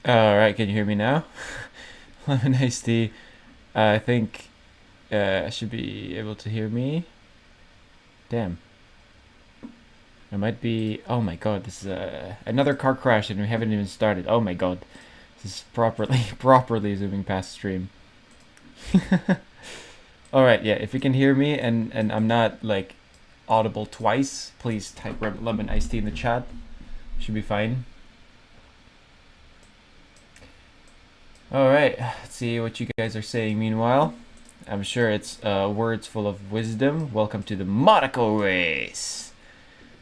Alright, can you hear me now? Lemon iced tea. I think I should be able to hear me. Damn. I might be. Oh my god, this is another car crash and we haven't even started. Oh my god. This is properly properly zooming past stream. Alright, yeah, if you can hear me and I'm not like audible twice, please type lemon iced tea in the chat. Should be fine. Alright, let's see what you guys are saying meanwhile. I'm sure it's words full of wisdom. Welcome to the Monaco race.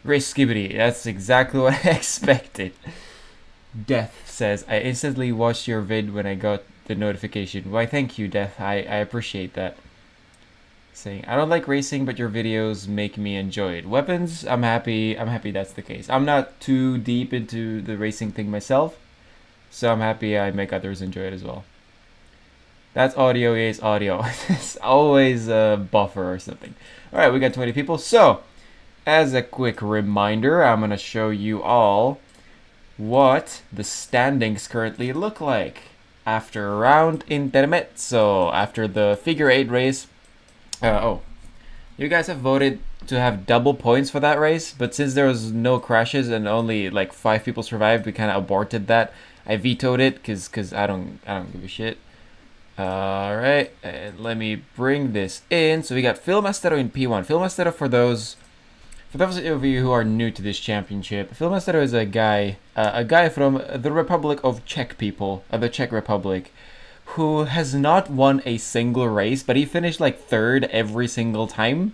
Race skibbity, that's exactly what I expected. Death says, I instantly watched your vid when I got the notification. Why, thank you, Death. I appreciate that. Saying, I don't like racing, but your videos make me enjoy it. Weapons, I'm happy that's the case. I'm not too deep into the racing thing myself, so I'm happy I make others enjoy it as well. That's audio, yes, audio. It's always a buffer or something. Alright, we got 20 people. So, as a quick reminder, I'm going to show you all what the standings currently look like after round intermezzo, after the figure 8 race. You guys have voted to have double points for that race, but since there was no crashes and only like 5 people survived, we kind of aborted that. I vetoed it because I don't give a shit. Alright, and let me bring this in. So we got Phil Mastero in P1. Phil Mastero, for those of you who are new to this championship, Phil Mastero is a guy from the Republic of Czech people, the Czech Republic, who has not won a single race, but he finished like third every single time.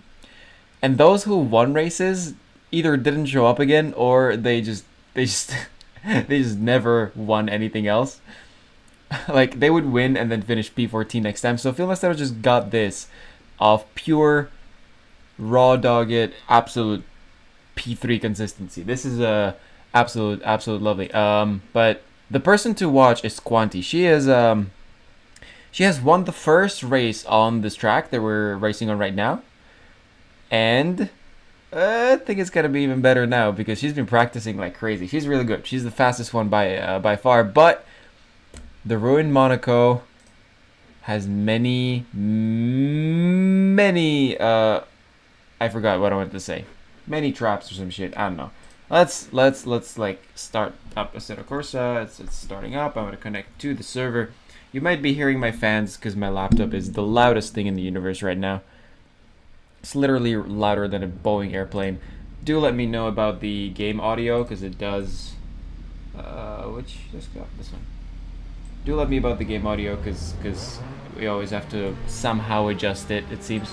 And those who won races either didn't show up again or they just they just never won anything else. Like, they would win and then finish P14 next time. So Phil Mastero just got this of pure, raw dogged, absolute P3 consistency. This is a absolute lovely. But the person to watch is Quanti. She has won the first race on this track that we're racing on right now, and I think it's gonna be even better now because she's been practicing like crazy. She's really good. She's the fastest one by far, but the Ruined Monaco has many, I forgot what I wanted to say. Many traps or some shit. I don't know. Let's like start up Assetto Corsa. It's starting up. I'm gonna connect to the server. You might be hearing my fans because my laptop is the loudest thing in the universe right now. It's literally louder than a Boeing airplane. Do let me know about the game audio because it does. Which just got this one. Do let me about the game audio because we always have to somehow adjust it, it seems.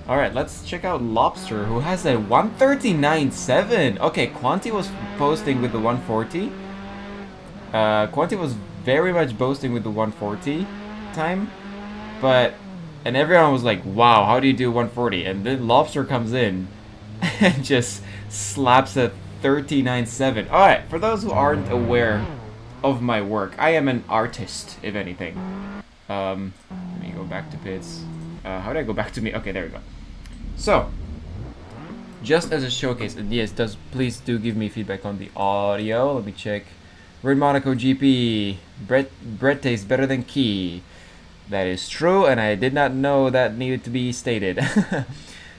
Alright, let's check out Lobster, who has a 139.7. Okay, Quanti was posting with the 140. Quanti was very much boasting with the 140 time, and everyone was like, wow, how do you do 140? And then Lobster comes in and just slaps a 39.7. Alright, for those who aren't aware of my work, I am an artist, if anything. Let me go back to pits. How do I go back to me? Okay, there we go. So, just as a showcase, and yes, please do give me feedback on the audio. Let me check. Red Monaco GP. Bread tastes better than Key. That is true, and I did not know that needed to be stated.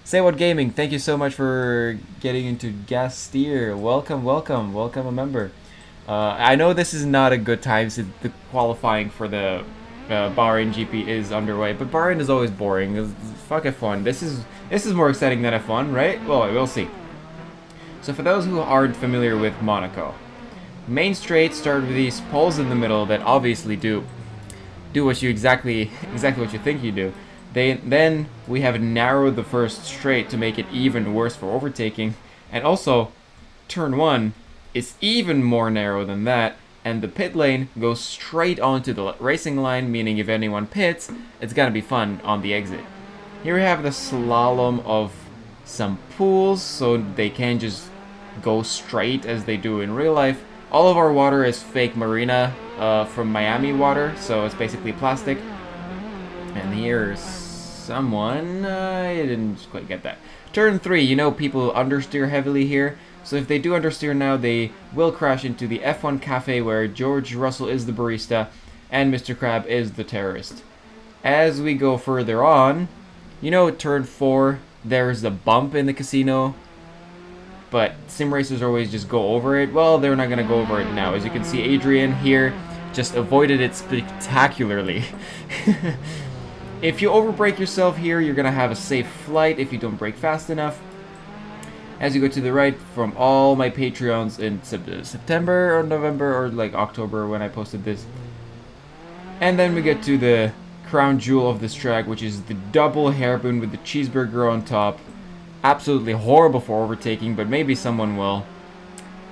Say What Gaming, thank you so much for getting into Gas Steer. Welcome a member. I know this is not a good time since the qualifying for the Bahrain GP is underway, but Bahrain is always boring. It's fuck F1. This is more exciting than F1, right? Well, we'll see. So for those who aren't familiar with Monaco, main straight start with these poles in the middle that obviously do what you exactly what you think you do. Then we have narrowed the first straight to make it even worse for overtaking, and also turn 1 is even more narrow than that, and the pit lane goes straight onto the racing line, meaning if anyone pits, it's gonna be fun on the exit. Here we have the slalom of some pools, so they can't just go straight as they do in real life. All of our water is fake marina from Miami water, so it's basically plastic. And here's someone, I didn't quite get that. Turn 3, you know people understeer heavily here, So if they do understeer now, they will crash into the F1 cafe where George Russell is the barista and Mr. Crab is the terrorist. As we go further on, you know, at turn 4, there's a bump in the casino, but sim racers always just go over it. Well, they're not going to go over it now. As you can see, Adrian here just avoided it spectacularly. If you overbrake yourself here, you're going to have a safe flight if you don't brake fast enough. As you go to the right, from all my Patreons in September or November or like October when I posted this. And then we get to the crown jewel of this track, which is the double hairpin with the cheeseburger on top. Absolutely horrible for overtaking, but maybe someone will.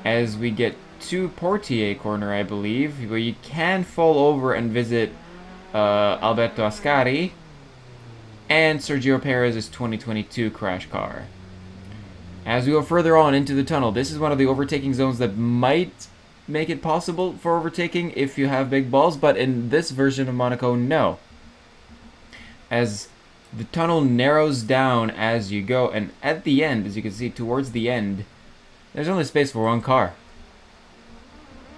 As we get to Portier corner, I believe, where you can fall over and visit Alberto Ascari and Sergio Perez's 2022 crash car. As we go further on into the tunnel, this is one of the overtaking zones that might make it possible for overtaking if you have big balls, but in this version of Monaco, no. As the tunnel narrows down as you go, and at the end, as you can see towards the end, there's only space for one car.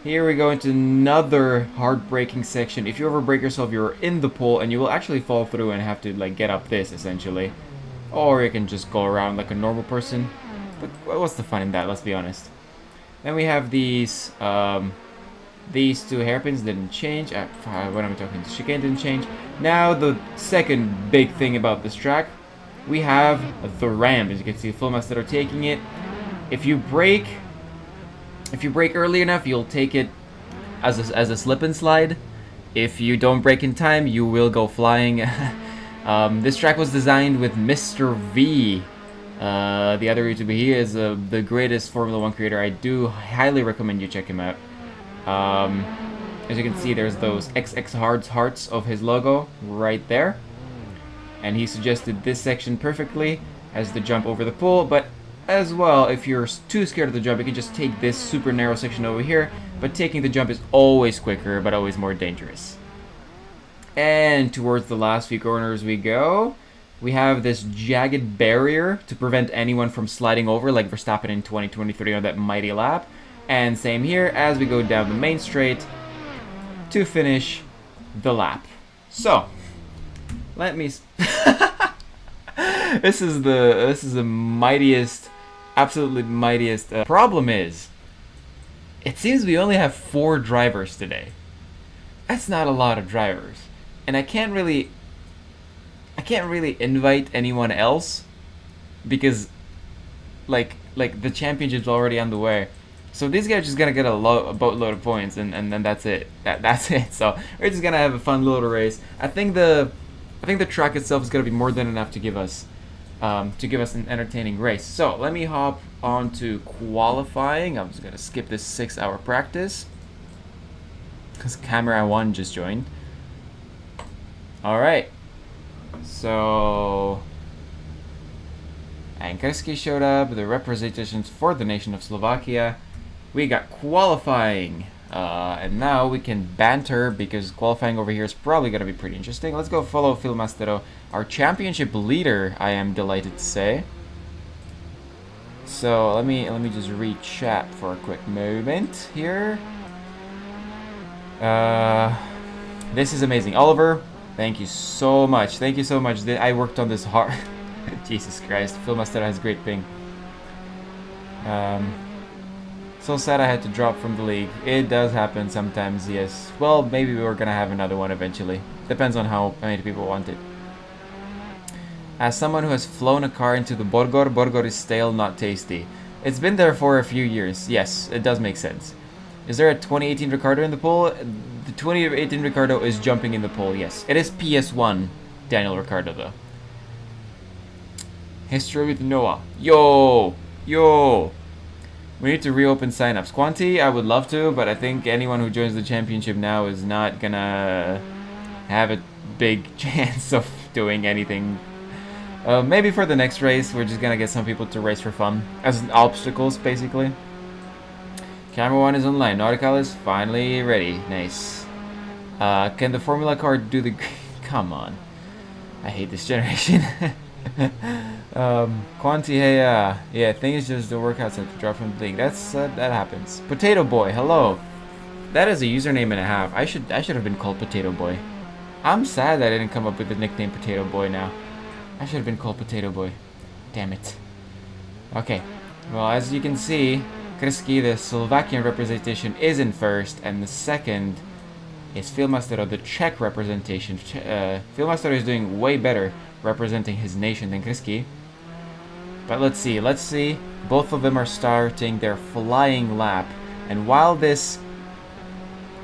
Here we go into another hard-braking section. If you overbrake yourself, you're in the pole, and you will actually fall through and have to like get up this, essentially. Or you can just go around like a normal person. But what's the fun in that, let's be honest. Then we have these two hairpins didn't change. What am I talking? The chicane didn't change. Now the second big thing about this track, we have the ramp. As you can see, Phil Master taking it. If you brake early enough, you'll take it as a slip and slide. If you don't brake in time, you will go flying. This track was designed with Mr. V. The other YouTuber, he is the greatest Formula 1 creator. I do highly recommend you check him out. As you can see, there's those XX hearts of his logo right there. And he suggested this section perfectly as the jump over the pool. But as well, if you're too scared of the jump, you can just take this super narrow section over here. But taking the jump is always quicker, but always more dangerous. And towards the last few corners we go. We have this jagged barrier to prevent anyone from sliding over like Verstappen in 2023 on that mighty lap. And same here as we go down the main straight to finish the lap. So, let me... This is the mightiest, absolutely mightiest. Problem is, it seems we only have 4 drivers today. That's not a lot of drivers. And I can't really invite anyone else because like the championship's already on the way. So these guys are just gonna get a boatload of points and then that's it. That's it. So we're just gonna have a fun little race. I think the track itself is gonna be more than enough to give us an entertaining race. So let me hop on to qualifying. I'm just gonna skip this 6-hour practice because camera 1 just joined. All right. So, Ankarski showed up, the representations for the nation of Slovakia. We got qualifying, and now we can banter because qualifying over here is probably going to be pretty interesting. Let's go follow Phil Mastero, our championship leader, I am delighted to say. So, let me just read chat for a quick moment here. This is amazing. Oliver, thank you so much. Thank you so much. I worked on this hard. Jesus Christ. Phil Master has great ping. So sad I had to drop from the league. It does happen sometimes, yes. Well, maybe we're gonna have another one eventually. Depends on how many people want it. As someone who has flown a car into the Borgor is stale, not tasty. It's been there for a few years. Yes, it does make sense. Is there a 2018 Ricardo in the pool? The 2018 Ricardo is jumping in the pool, yes. It is PS1 Daniel Ricciardo, though. History with Noah. Yo! Yo! We need to reopen signups. Quanti, I would love to, but I think anyone who joins the championship now is not gonna have a big chance of doing anything. Maybe for the next race, we're just gonna get some people to race for fun. As obstacles, basically. Camera 1 is online. Nautical is finally ready. Nice. Can the Formula car do the... Come on. I hate this generation. Quanti, hey, yeah, I think it's just the workouts have to drop from the league. That happens. Potato Boy, hello. That is a username and a half. I should have been called Potato Boy. I'm sad that I didn't come up with the nickname Potato Boy now. I should have been called Potato Boy. Damn it. Okay. Well, as you can see, Krski, the Slovakian representation, is in first, and the second is Filmastero, the Czech representation. Filmastero is doing way better representing his nation than Krski. But let's see. Both of them are starting their flying lap, and while this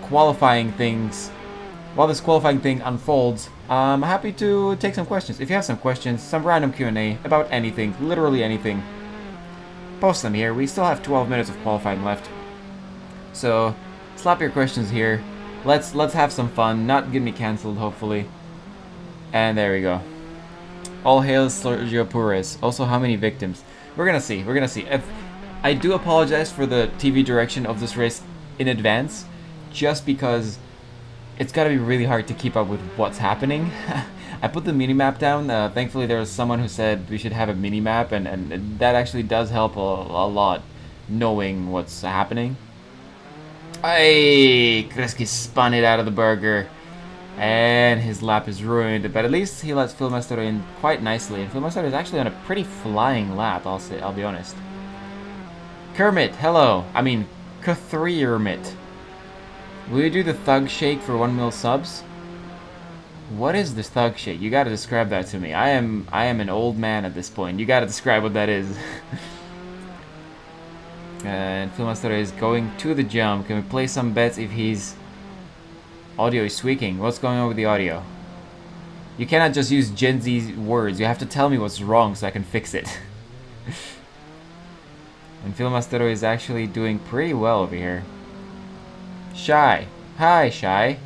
qualifying thing unfolds, I'm happy to take some questions. If you have some questions, some random Q&A about anything, literally anything, post them here. We still have 12 minutes of qualifying left, so slap your questions here. Let's have some fun. Not get me cancelled, hopefully. And there we go. All hail Sergio Perez. Also, how many victims? We're gonna see. If I do apologize for the TV direction of this race in advance, just because it's gotta be really hard to keep up with what's happening. I put the minimap down. Thankfully, there was someone who said we should have a minimap, and that actually does help a lot, knowing what's happening. Hey, Kreski spun it out of the burger, and his lap is ruined. But at least he lets Filmastero in quite nicely, and Filmastero is actually on a pretty flying lap. I'll be honest. Kermit, hello. I mean, Kermit. Will you do the thug shake for 1 mil subs? What is this thug shake? You gotta describe that to me. I am an old man at this point. You gotta describe what that is. And Filmastero is going to the jump. Can we play some bets if his audio is squeaking? What's going on with the audio? You cannot just use Gen Z words. You have to tell me what's wrong so I can fix it. And Filmastero is actually doing pretty well over here. Shy. Hi, Shy.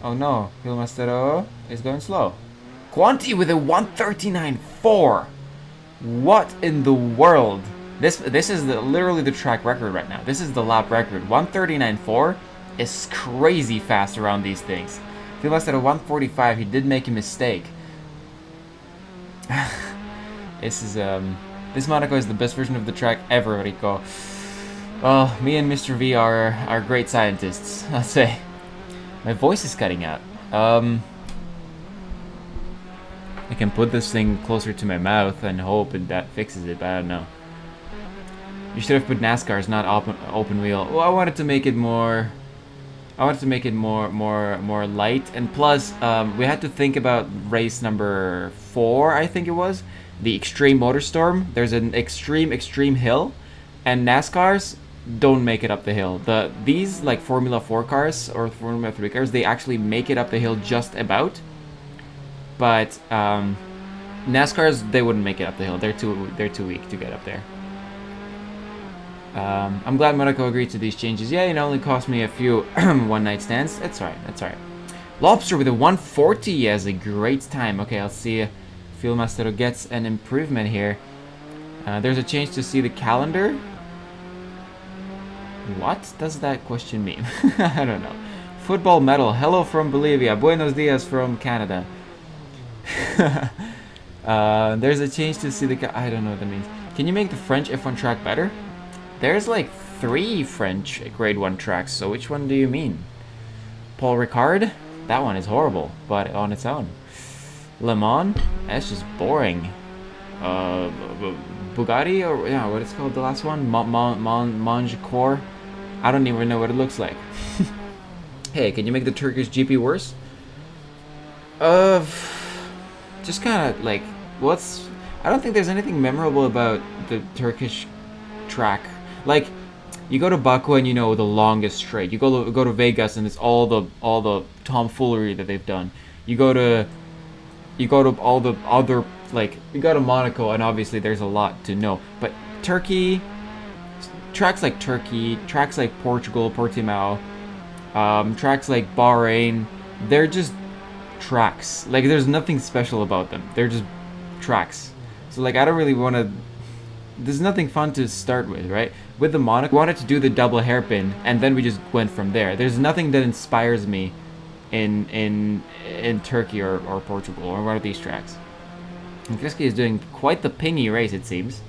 Oh no, Filmastero is going slow. Quanti with a 139.4. What in the world? This is literally the track record right now. This is the lap record. 139.4 is crazy fast around these things. Filmastero 145. He did make a mistake. This Monaco is the best version of the track ever, Rico. Well, me and Mr. V are great scientists, I'll say. My voice is cutting out. I can put this thing closer to my mouth and hope that fixes it, but I don't know. You should have put NASCAR's not open wheel. Well, I wanted to make it more. More light, and plus we had to think about race number 4, I think it was, the Extreme Motorstorm. There's an extreme hill, and NASCAR's don't make it up the hill. These like Formula 4 cars or Formula 3 cars, they actually make it up the hill just about. But NASCAR's, they wouldn't make it up the hill. They're too weak to get up there. I'm glad Monaco agreed to these changes. Yeah, it only cost me a few one-night stands. That's alright. Lobster with a 140 has a great time. Okay, I'll see if Filmastero gets an improvement here. There's a change to see the calendar. What does that question mean? I don't know. Football medal. Hello from Bolivia. Buenos dias from Canada. There's a change to see the... I don't know what that means. Can you make the French F1 track better? There's like 3 French grade 1 tracks, so which one do you mean? Paul Ricard? That one is horrible, but on its own. Le Mans? That's just boring. Bugatti, or yeah, what is called the last one? Mangecore? I don't even know what it looks like. Hey, can you make the Turkish GP worse? Just kind of like, I don't think there's anything memorable about the Turkish track. Like, you go to Baku and you know the longest straight. You go to Vegas and it's all the tomfoolery that they've done. You go to all the other, like, you go to Monaco and obviously there's a lot to know. But Turkey, tracks like Portugal, Portimao, tracks like Bahrain, they're just tracks. Like, there's nothing special about them. They're just tracks. So like, I don't really want to. There's nothing fun to start with, right? With the Monaco, we wanted to do the double hairpin, and then we just went from there. There's nothing that inspires me in Turkey or Portugal or one of these tracks. And Kreski is doing quite the pingy race, it seems.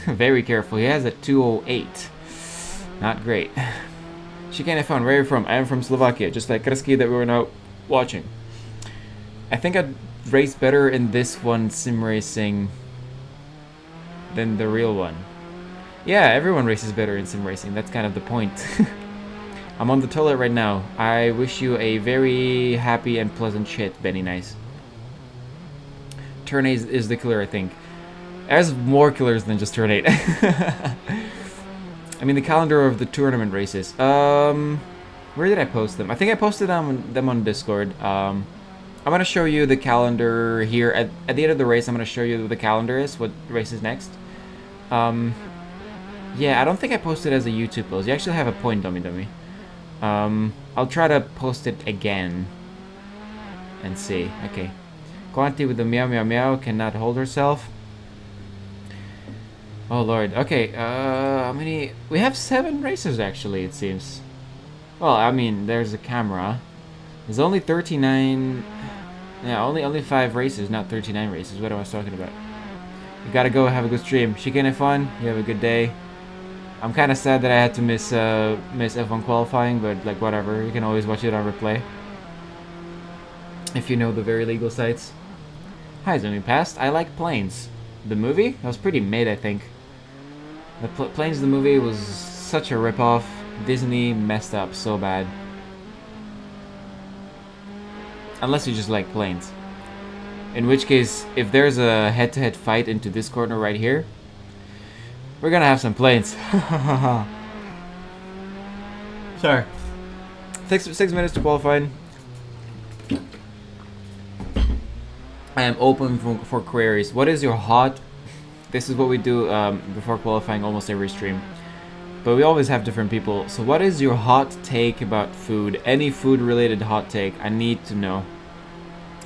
Very careful. He has a 2:08. Not great. Chicane F1, where are you from? I am from Slovakia, just like Kreski that we were now watching. I think I'd race better in this one, sim racing, than the real one. Yeah, everyone races better in sim racing. That's kind of the point. I'm on the toilet right now. I wish you a very happy and pleasant shit, Benny Nice. Turn 8 is the killer, I think. There's more killers than just Turn 8. I mean, the calendar of the tournament races. Where did I post them? I think I posted them on Discord. I'm going to show you the calendar here. At the end of the race, I'm going to show you what the calendar is, what race is next. Yeah, I don't think I posted it as a YouTube post. You actually have a point, dummy. I'll try to post it again and see. Okay. Quanti with the meow meow meow cannot hold herself. Oh lord. Okay, how many? We have 7 racers actually, it seems. Well, I mean, there's a camera. There's only 39. Yeah, only 5 races, not 39 races. What I was talking about. You gotta go have a good stream. Chicane have fun. You have a good day. I'm kind of sad that I had to miss F1 qualifying, but like whatever. You can always watch it on replay if you know the very legal sites. Hi, zooming past. I like Planes. The movie? That was pretty mid, I think. The Planes, the movie, was such a ripoff. Disney messed up so bad. Unless you just like Planes. In which case, if there's a head-to-head fight into this corner right here, we're gonna have some Planes. Sorry. 6 minutes to qualifying. I am open for queries. What is your hot? This is what we do before qualifying almost every stream. But we always have different people. So what is your hot take about food? Any food related hot take? I need to know.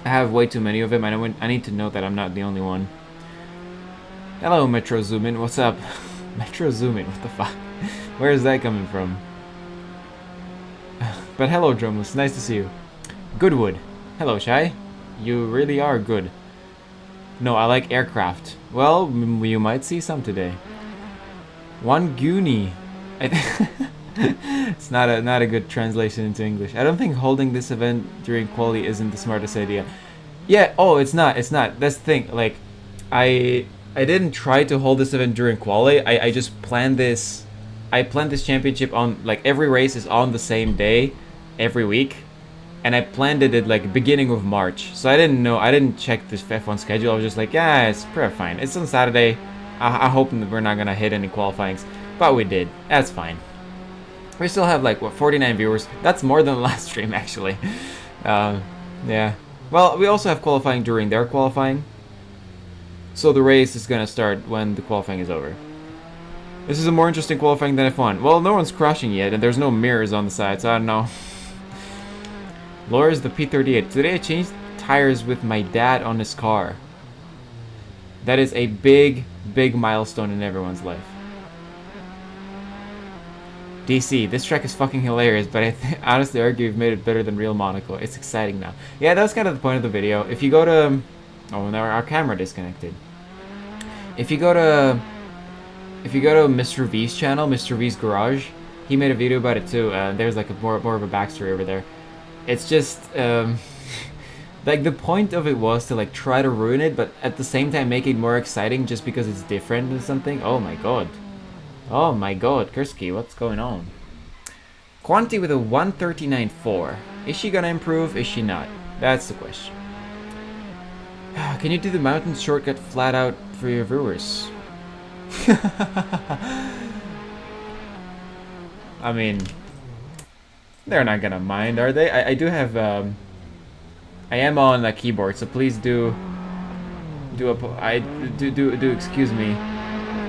I have way too many of them. I need to know that I'm not the only one. Hello, Metro Zoomin. What's up? Metro Zoomin. What the fuck? Where is that coming from? But hello, Dromus. Nice to see you. Goodwood. Hello, Shai. You really are good. No, I like aircraft. Well, you might see some today. One Goonie. It's not a good translation into English. I don't think holding this event during quali isn't the smartest idea. Yeah. Oh, it's not. It's not. That's the thing. Like, I didn't try to hold this event during quali. I just planned this. I planned this championship on, like, every race is on the same day every week. And I planned it at like beginning of March, so I didn't know. I didn't check this F1 schedule. I was just like, yeah, it's pretty fine. It's on Saturday. I hope that we're not gonna hit any qualifyings, but we did. That's fine. We still have like what 49 viewers. That's more than the last stream actually. Yeah. Well, we also have qualifying during their qualifying, so the race is gonna start when the qualifying is over. This is a more interesting qualifying than F1. Well, no one's crashing yet, and there's no mirrors on the side, so I don't know. Laura's the P38. Today I changed tires with my dad on his car. That is a big, big milestone in everyone's life. DC, this track is fucking hilarious, but I honestly argue we've made it better than real Monaco. It's exciting now. Yeah, that was kind of the point of the video. If you go to... Oh, now our camera disconnected. If you go to Mr. V's channel, Mr. V's Garage, he made a video about it too. There's like a more of a backstory over there. It's just, like, the point of it was to, like, try to ruin it, but at the same time make it more exciting just because it's different than something. Oh my god. Oh my god, Kursky, what's going on? Quanti with a 139.4. Is she gonna improve? Is she not? That's the question. Can you do the mountain shortcut flat out for your viewers? I mean... They're not gonna mind, are they? I do have, I am on a keyboard, so please do excuse me.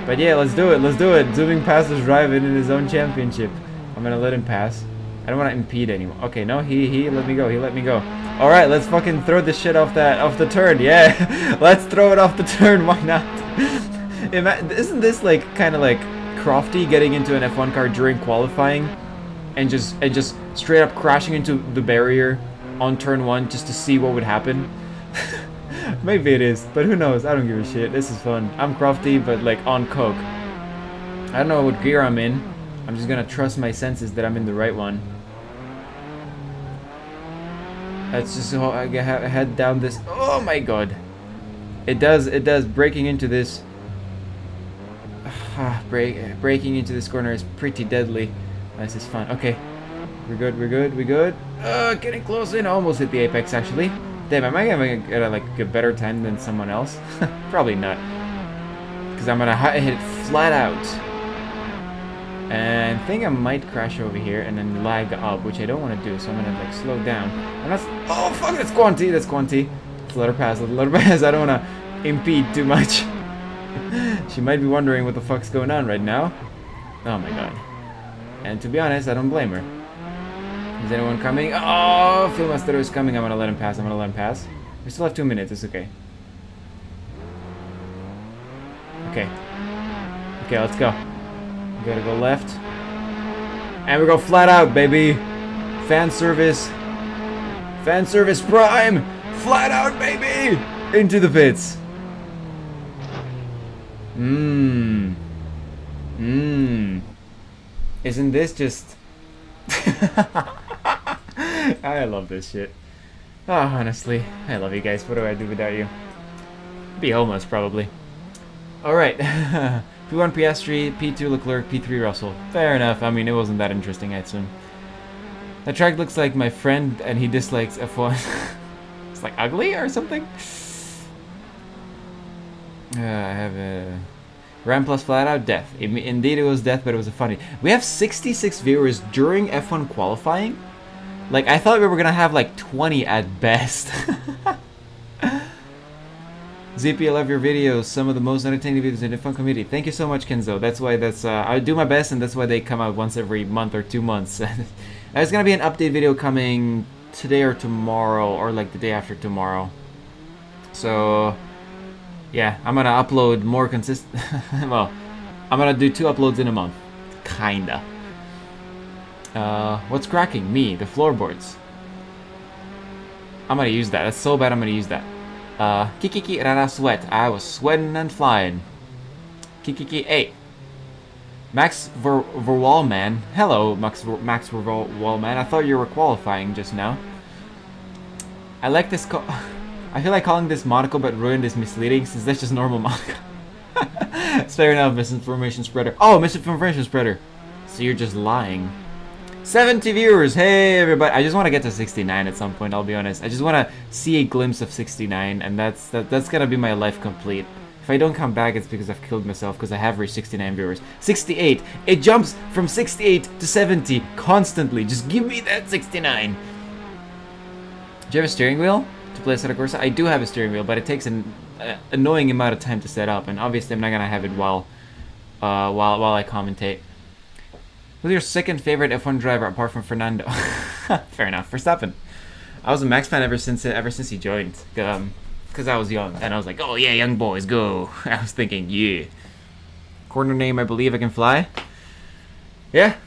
But yeah, let's do it. Zooming past is driving in his own championship. I'm gonna let him pass. I don't want to impede anymore. Okay, no, he let me go. All right, let's fucking throw this shit off the turn. Yeah, let's throw it off the turn. Why not? Isn't this like kind of like Crofty getting into an F1 car during qualifying? And just straight up crashing into the barrier on turn 1 just to see what would happen. Maybe it is, but who knows? I don't give a shit. This is fun. I'm crafty, but like on coke. I don't know what gear I'm in. I'm just gonna trust my senses that I'm in the right one. Let's just head down this. Oh my god! It does. Breaking into this. Breaking into this corner is pretty deadly. This is fun. Okay, we're good. We're good. Getting close in. Almost hit the apex actually. Damn, am I gonna like a better time than someone else? Probably not. Because I'm gonna hit it flat out. And I think I might crash over here and then lag up, which I don't want to do. So I'm gonna like slow down. And that's oh fuck! That's Quanti. Let's let her pass. Let her pass. I don't wanna impede too much. She might be wondering what the fuck's going on right now. Oh my god. And to be honest, I don't blame her. Is anyone coming? Oh, Filmaster is coming. I'm gonna let him pass. We still have 2 minutes. It's okay. Okay, let's go. We gotta go left. And we go flat out, baby. Fan service prime. Flat out, baby. Into the pits. Isn't this just... I love this shit. Oh, honestly, I love you guys. What do I do without you? Be homeless, probably. Alright. P1 Piastri, P2 Leclerc, P3 Russell. Fair enough. I mean, it wasn't that interesting, I assume. That track looks like my friend, and he dislikes F1. It's like ugly or something? I have a... Ram plus flat out death. Indeed it was death, but it was a funny. We have 66 viewers during F1 qualifying. Like, I thought we were gonna have like 20 at best. ZP, I love your videos. Some of the most entertaining videos in the F1 community. Thank you so much, Kenzo. That's why I do my best, and that's why they come out once every month or 2 months. There's gonna be an update video coming today or tomorrow, or like the day after tomorrow. So... yeah, I'm gonna upload more consistent. Well, I'm gonna do 2 uploads in a month. Kinda. What's cracking? Me, the floorboards. I'm gonna use that. That's so bad I'm gonna use that. Kikiki Rara Sweat. I was sweating and flying. Kikiki 8. Max Verwalman. Hello, Max Verwalman. I thought you were qualifying just now. I like this I feel like calling this Monaco but ruined is misleading since that's just normal Monaco. It's fair enough, misinformation spreader. Oh, misinformation spreader. So you're just lying. 70 viewers. Hey everybody. I just want to get to 69 at some point, I'll be honest. I just want to see a glimpse of 69, and that's gonna be my life complete. If I don't come back, it's because I've killed myself, because I have reached 69 viewers. 68. It jumps from 68 to 70 constantly. Just give me that 69. Do you have a steering wheel to play Assetto Corsa? I do have a steering wheel, but it takes an annoying amount of time to set up, and obviously I'm not gonna have it while I commentate. Who's your second favorite F1 driver apart from Fernando? Fair enough, Verstappen. I was a Max fan ever since he joined, because I was young, and I was like, oh yeah, young boys, go. I was thinking, yeah. Corner name, I believe I can fly. Yeah,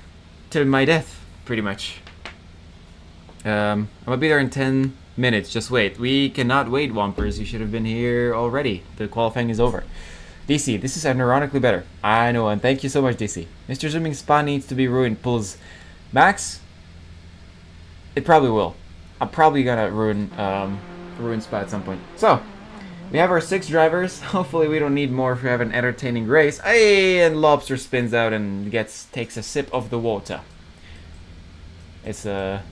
to my death, pretty much. I'm gonna be there in 10 minutes. Just wait. We cannot wait, Wompers. You should have been here already. The qualifying is over. DC, this is ironically better. I know, and thank you so much, DC. Mr. Zooming Spa needs to be ruined. Pulls Max. It probably will. I'm probably gonna ruin Spa at some point. So, we have our 6 drivers. Hopefully we don't need more if we have an entertaining race. Hey, and Lobster spins out and takes a sip of the water. It's a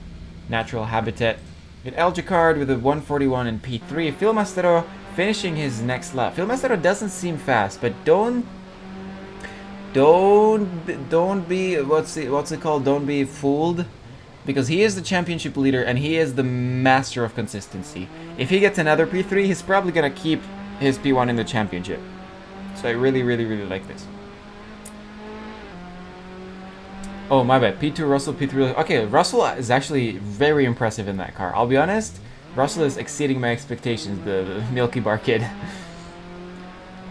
natural habitat. With Elgicard with a 141 and P3. Filmastero finishing his next lap. Filmastero doesn't seem fast, but don't be what's it called? Don't be fooled, because he is the championship leader and he is the master of consistency. If he gets another P3, he's probably gonna keep his P1 in the championship. So I really like this. Oh, my bad. P2 Russell, P3... Okay, Russell is actually very impressive in that car. I'll be honest, Russell is exceeding my expectations, the Milky Bar kid.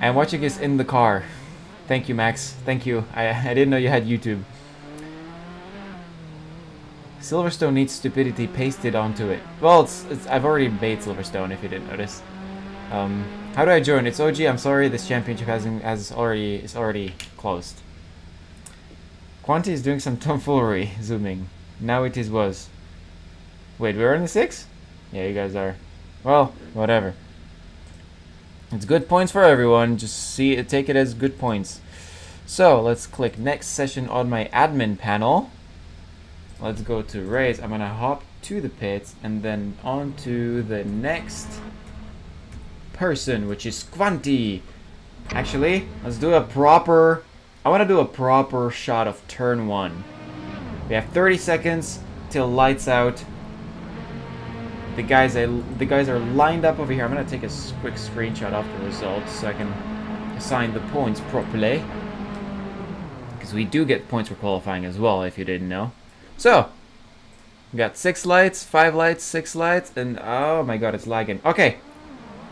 And watching this in the car. Thank you, Max. Thank you. I didn't know you had YouTube. Silverstone needs stupidity pasted onto it. Well, I've already made Silverstone, if you didn't notice. How do I join? It's OG. I'm sorry, this championship is already closed. Quanti is doing some tomfoolery, zooming. Now it is was. Wait, we're in the 6? Yeah, you guys are. Well, whatever. It's good points for everyone. Just take it as good points. So let's click next session on my admin panel. Let's go to race. I'm gonna hop to the pits and then on to the next person, which is Quanti. Actually, let's do a proper. I want to do a proper shot of turn 1. We have 30 seconds till lights out. The guys are lined up over here. I'm gonna take a quick screenshot of the results so I can assign the points properly. Because we do get points for qualifying as well, if you didn't know. So, we got 6 lights, 5 lights, 6 lights, and oh my god, it's lagging. Okay,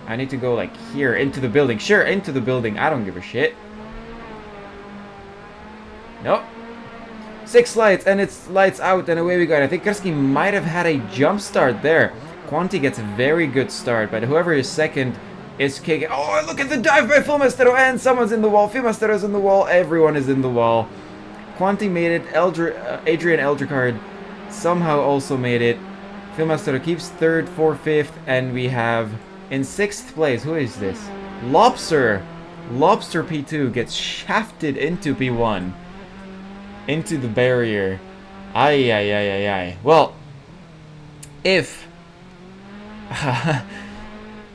I need to go like here, into the building. Sure, into the building. I don't give a shit. Nope. 6 lights, and it's lights out, and away we go. I think Kurski might have had a jump start there. Quanti gets a very good start, but whoever is second is kicking. Oh, look at the dive by Filmastero, and someone's in the wall. Filmastero's in the wall. Everyone is in the wall. Quanti made it. Adrian Eldricard somehow also made it. Filmastero keeps 3rd, 4th, 5th, and we have in 6th place. Who is this? Lobster. Lobster P2 gets shafted into P1. Into the barrier. Ay. Well, if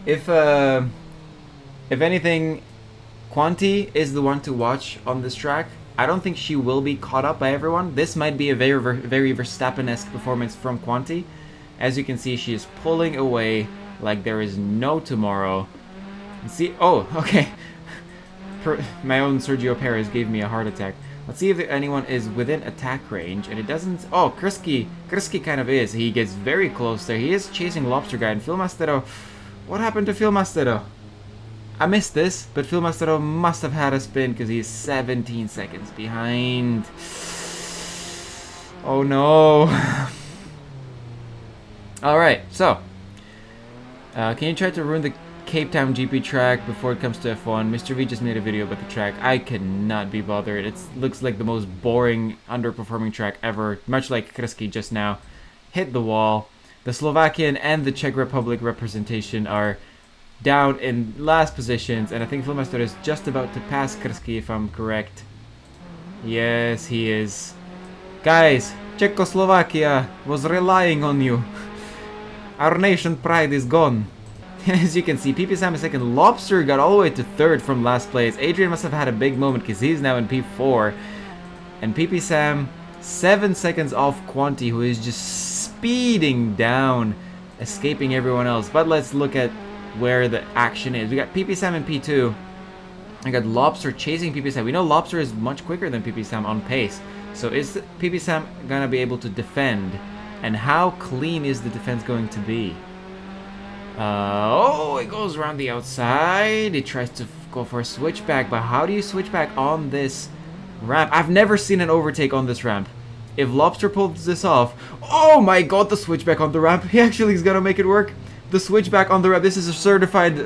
if anything, Quanti is the one to watch on this track. I don't think she will be caught up by everyone. This might be a very Verstappen-esque performance from Quanti. As you can see, she is pulling away like there is no tomorrow. See, oh, okay. My own Sergio Perez gave me a heart attack. Let's see if anyone is within attack range, and it doesn't. Oh, Kurski kind of is. He gets very close there. He is chasing Lobster Guy, and Filmastero. What happened to Filmastero? I missed this, but Filmastero must have had a spin because he's 17 seconds behind. Oh no. Alright, so. Can you try to ruin the Cape Town GP track before it comes to F1? Mr. V just made a video about the track. I cannot be bothered. It looks like the most boring, underperforming track ever. Much like Kurski just now. Hit the wall. The Slovakian and the Czech Republic representation are down in last positions, and I think Filmastero is just about to pass Kurski if I'm correct. Yes, he is. Guys, Czechoslovakia was relying on you. Our nation pride is gone. As you can see, PP Sam is second. Lobster got all the way to 3rd from last place. Adrian must have had a big moment because he's now in P4. And PP Sam, 7 seconds off Quanti, who is just speeding down, escaping everyone else. But let's look at where the action is. We got PP Sam in P2. I got Lobster chasing PP Sam. We know Lobster is much quicker than PP Sam on pace. So is PP Sam going to be able to defend? And how clean is the defense going to be? Oh, it goes around the outside. It tries to go for a switchback, but how do you switch back on this ramp? I've never seen an overtake on this ramp. If Lobster pulls this off, oh my god, the switchback on the ramp. He actually is gonna make it work. The switchback on the ramp. This is a certified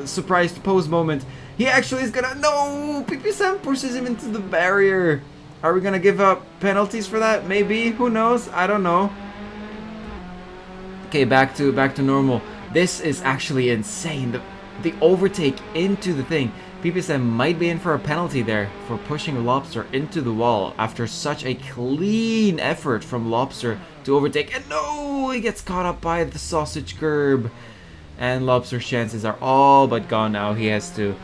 surprised pose moment. He actually is gonna. No, PP Sam pushes him into the barrier. Are we gonna give up penalties for that? Maybe. Who knows? I don't know. Okay, back to normal. This is actually insane. The overtake into the thing. PP Sam might be in for a penalty there for pushing Lobster into the wall after such a clean effort from Lobster to overtake. And no, he gets caught up by the sausage curb. And Lobster's chances are all but gone now. He has to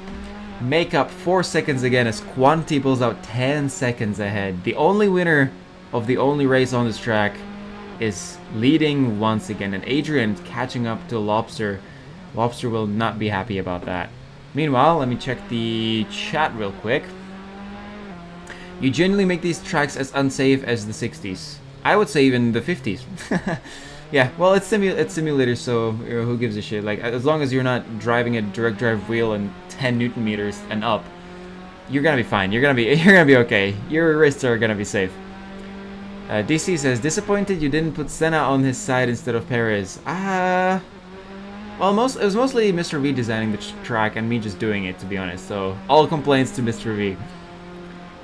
make up 4 seconds again as Quanti pulls out 10 seconds ahead. The only winner of the only race on this track is leading once again, and Adrian catching up to Lobster. Lobster will not be happy about that. Meanwhile, let me check the chat real quick. You generally make these tracks as unsafe as the 60s. I would say even the 50s. Yeah, well, it's simulator, so who gives a shit? Like, as long as you're not driving a direct drive wheel and 10 Newton meters and up, you're gonna be fine. You're gonna be okay. Your wrists are gonna be safe. DC says, disappointed you didn't put Senna on his side instead of Perez. Well, it was mostly Mr. V designing the track and me just doing it, to be honest. So all complaints to Mr. V.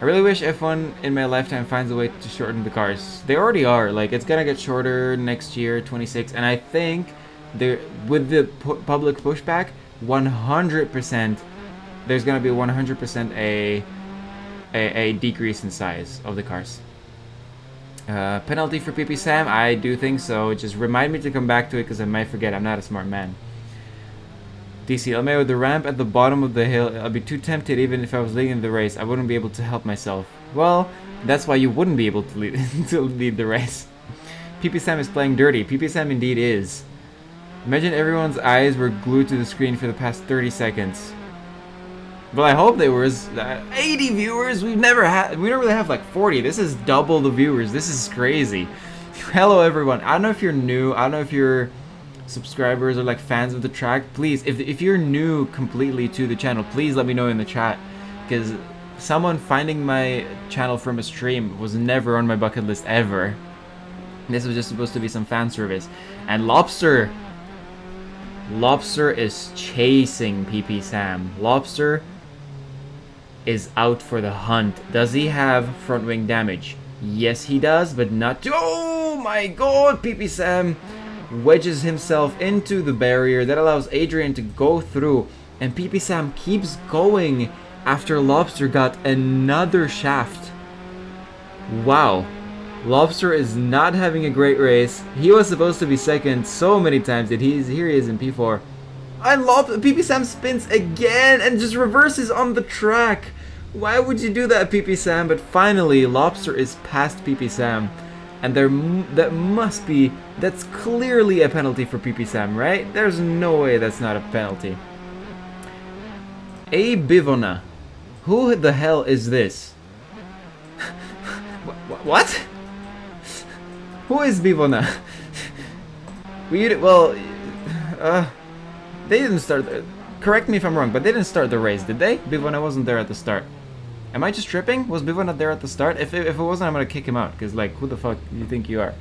I really wish F1 in my lifetime finds a way to shorten the cars. They already are. Like, it's gonna get shorter next year, 26, and I think with the public pushback, 100%, there's gonna be 100% a decrease in size of the cars. Penalty for PP Sam? I do think so. Just remind me to come back to it because I might forget. I'm not a smart man. DC LMAO, with the ramp at the bottom of the hill, I'd be too tempted even if I was leading the race. I wouldn't be able to help myself. Well, that's why you wouldn't be able to lead, to lead the race. PP Sam is playing dirty. PP Sam indeed is. Imagine everyone's eyes were glued to the screen for the past 30 seconds. Well, I hope there was 80 viewers. We don't really have like 40. This is double the viewers. This is crazy. Hello everyone. I don't know if you're new. I don't know if you're subscribers or like fans of the track. Please, if you're new completely to the channel, please let me know in the chat, because someone finding my channel from a stream was never on my bucket list ever. This was just supposed to be some fan service. And Lobster is chasing PP Sam. Lobster is out for the hunt. Does he have front wing damage? Yes, he does, but not too. Oh my god! PP Sam wedges himself into the barrier that allows Adrian to go through, and PP Sam keeps going after Lobster got another shaft. Wow. Lobster is not having a great race. He was supposed to be second so many times that here he is in P4. And PP Sam spins again and just reverses on the track. Why would you do that, PP Sam? But finally, Lobster is past PP Sam. And that's clearly a penalty for PP Sam, right? There's no way that's not a penalty. A Bivona. Who the hell is this? What? Who is Bivona? They didn't start. Correct me if I'm wrong, but they didn't start the race, did they? Bivona wasn't there at the start. Am I just tripping? Was Bivona there at the start? If it wasn't, I'm gonna kick him out, because, like, who the fuck do you think you are?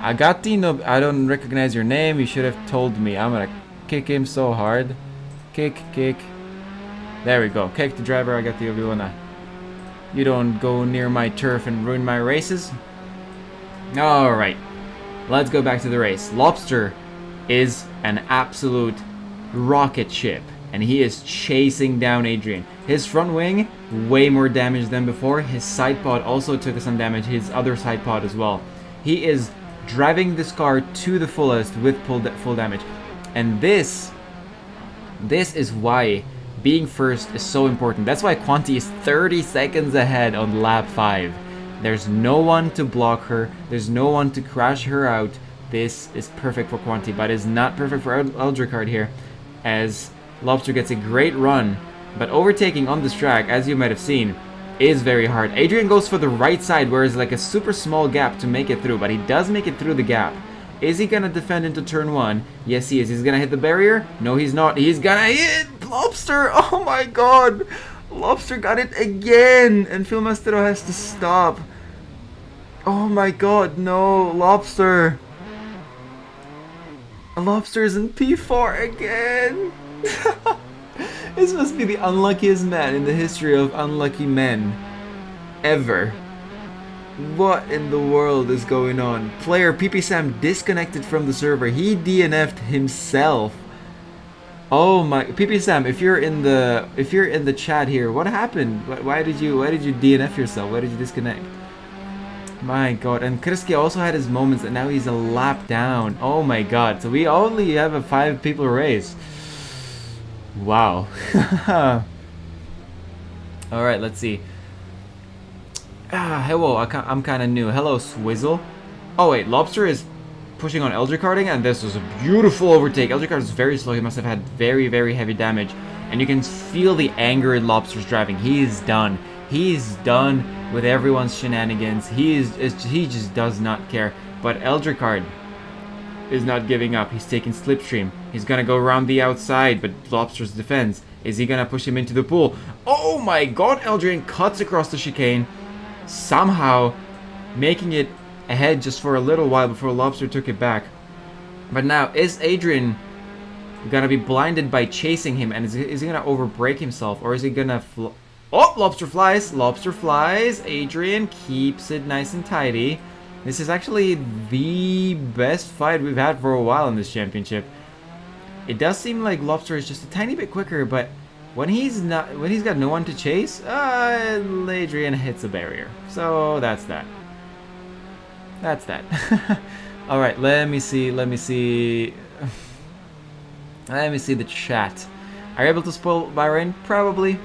Agatino, I don't recognize your name. You should have told me. I'm gonna kick him so hard. Kick. There we go. Kick the driver, Agatino Bivona. You don't go near my turf and ruin my races. Alright. Let's go back to the race. Lobster is an absolute rocket ship, and he is chasing down Adrian. His front wing, way more damage than before. His side pod also took some damage, his other side pod as well. He is driving this car to the fullest with full damage. And this is why being first is so important. That's why Quanti is 30 seconds ahead on lap 5. There's no one to block her. There's no one to crash her out. This is perfect for Quanti, but is not perfect for Eldricard here, as Lobster gets a great run. But overtaking on this track, as you might have seen, is very hard. Adrian goes for the right side, where it's like a super small gap to make it through, but he does make it through the gap. Is he gonna defend into turn 1? Yes, he is. He's gonna hit the barrier? No, he's not. He's gonna hit Lobster! Oh my god! Lobster got it again! And Phil Mastero has to stop. Oh my god, no! Lobster! Lobster is in P4 again! This must be the unluckiest man in the history of unlucky men. Ever. What in the world is going on? Player PP Sam disconnected from the server. He DNF'd himself. Oh my, PP Sam, if you're in the chat here, what happened? Why did you DNF yourself? Why did you disconnect? My god, and Kriski also had his moments, and now he's a lap down. Oh my god, so we only have a 5 people race. Wow. Alright, let's see. Hello, I'm kind of new. Hello, Swizzle. Oh wait, Lobster is pushing on Eldricarding, and this was a beautiful overtake. Eldricard is very slow. He must have had very, very heavy damage. And you can feel the anger in Lobster's driving. He is done. He's done with everyone's shenanigans. He just does not care. But Eldricard is not giving up. He's taking Slipstream. He's gonna go around the outside, but Lobster's defends. Is he gonna push him into the pool? Oh my god, Eldrian cuts across the chicane, somehow making it ahead just for a little while before Lobster took it back. But now, is Adrian gonna be blinded by chasing him, and is he gonna overbreak himself, or is he gonna oh, Lobster flies! Lobster flies! Adrian keeps it nice and tidy. This is actually the best fight we've had for a while in this championship. It does seem like Lobster is just a tiny bit quicker, but when he's got no one to chase, Adrian hits a barrier. So that's that. That's that. All right, let me see the chat. Are you able to spoil Bahrain? Probably.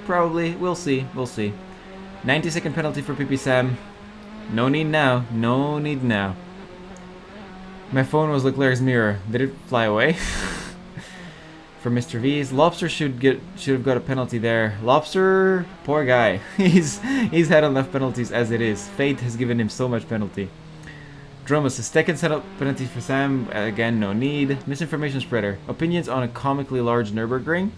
We'll see. 90-second penalty for PP Sam. No need now. My phone was Leclerc's mirror. Did it fly away? For Mr. V's, Lobster should have got a penalty there. Lobster, poor guy. He's had enough penalties as it is. Fate has given him so much penalty. Dromus, a second set up penalty for Sam. Again, no need. Misinformation spreader. Opinions on a comically large Nürburgring.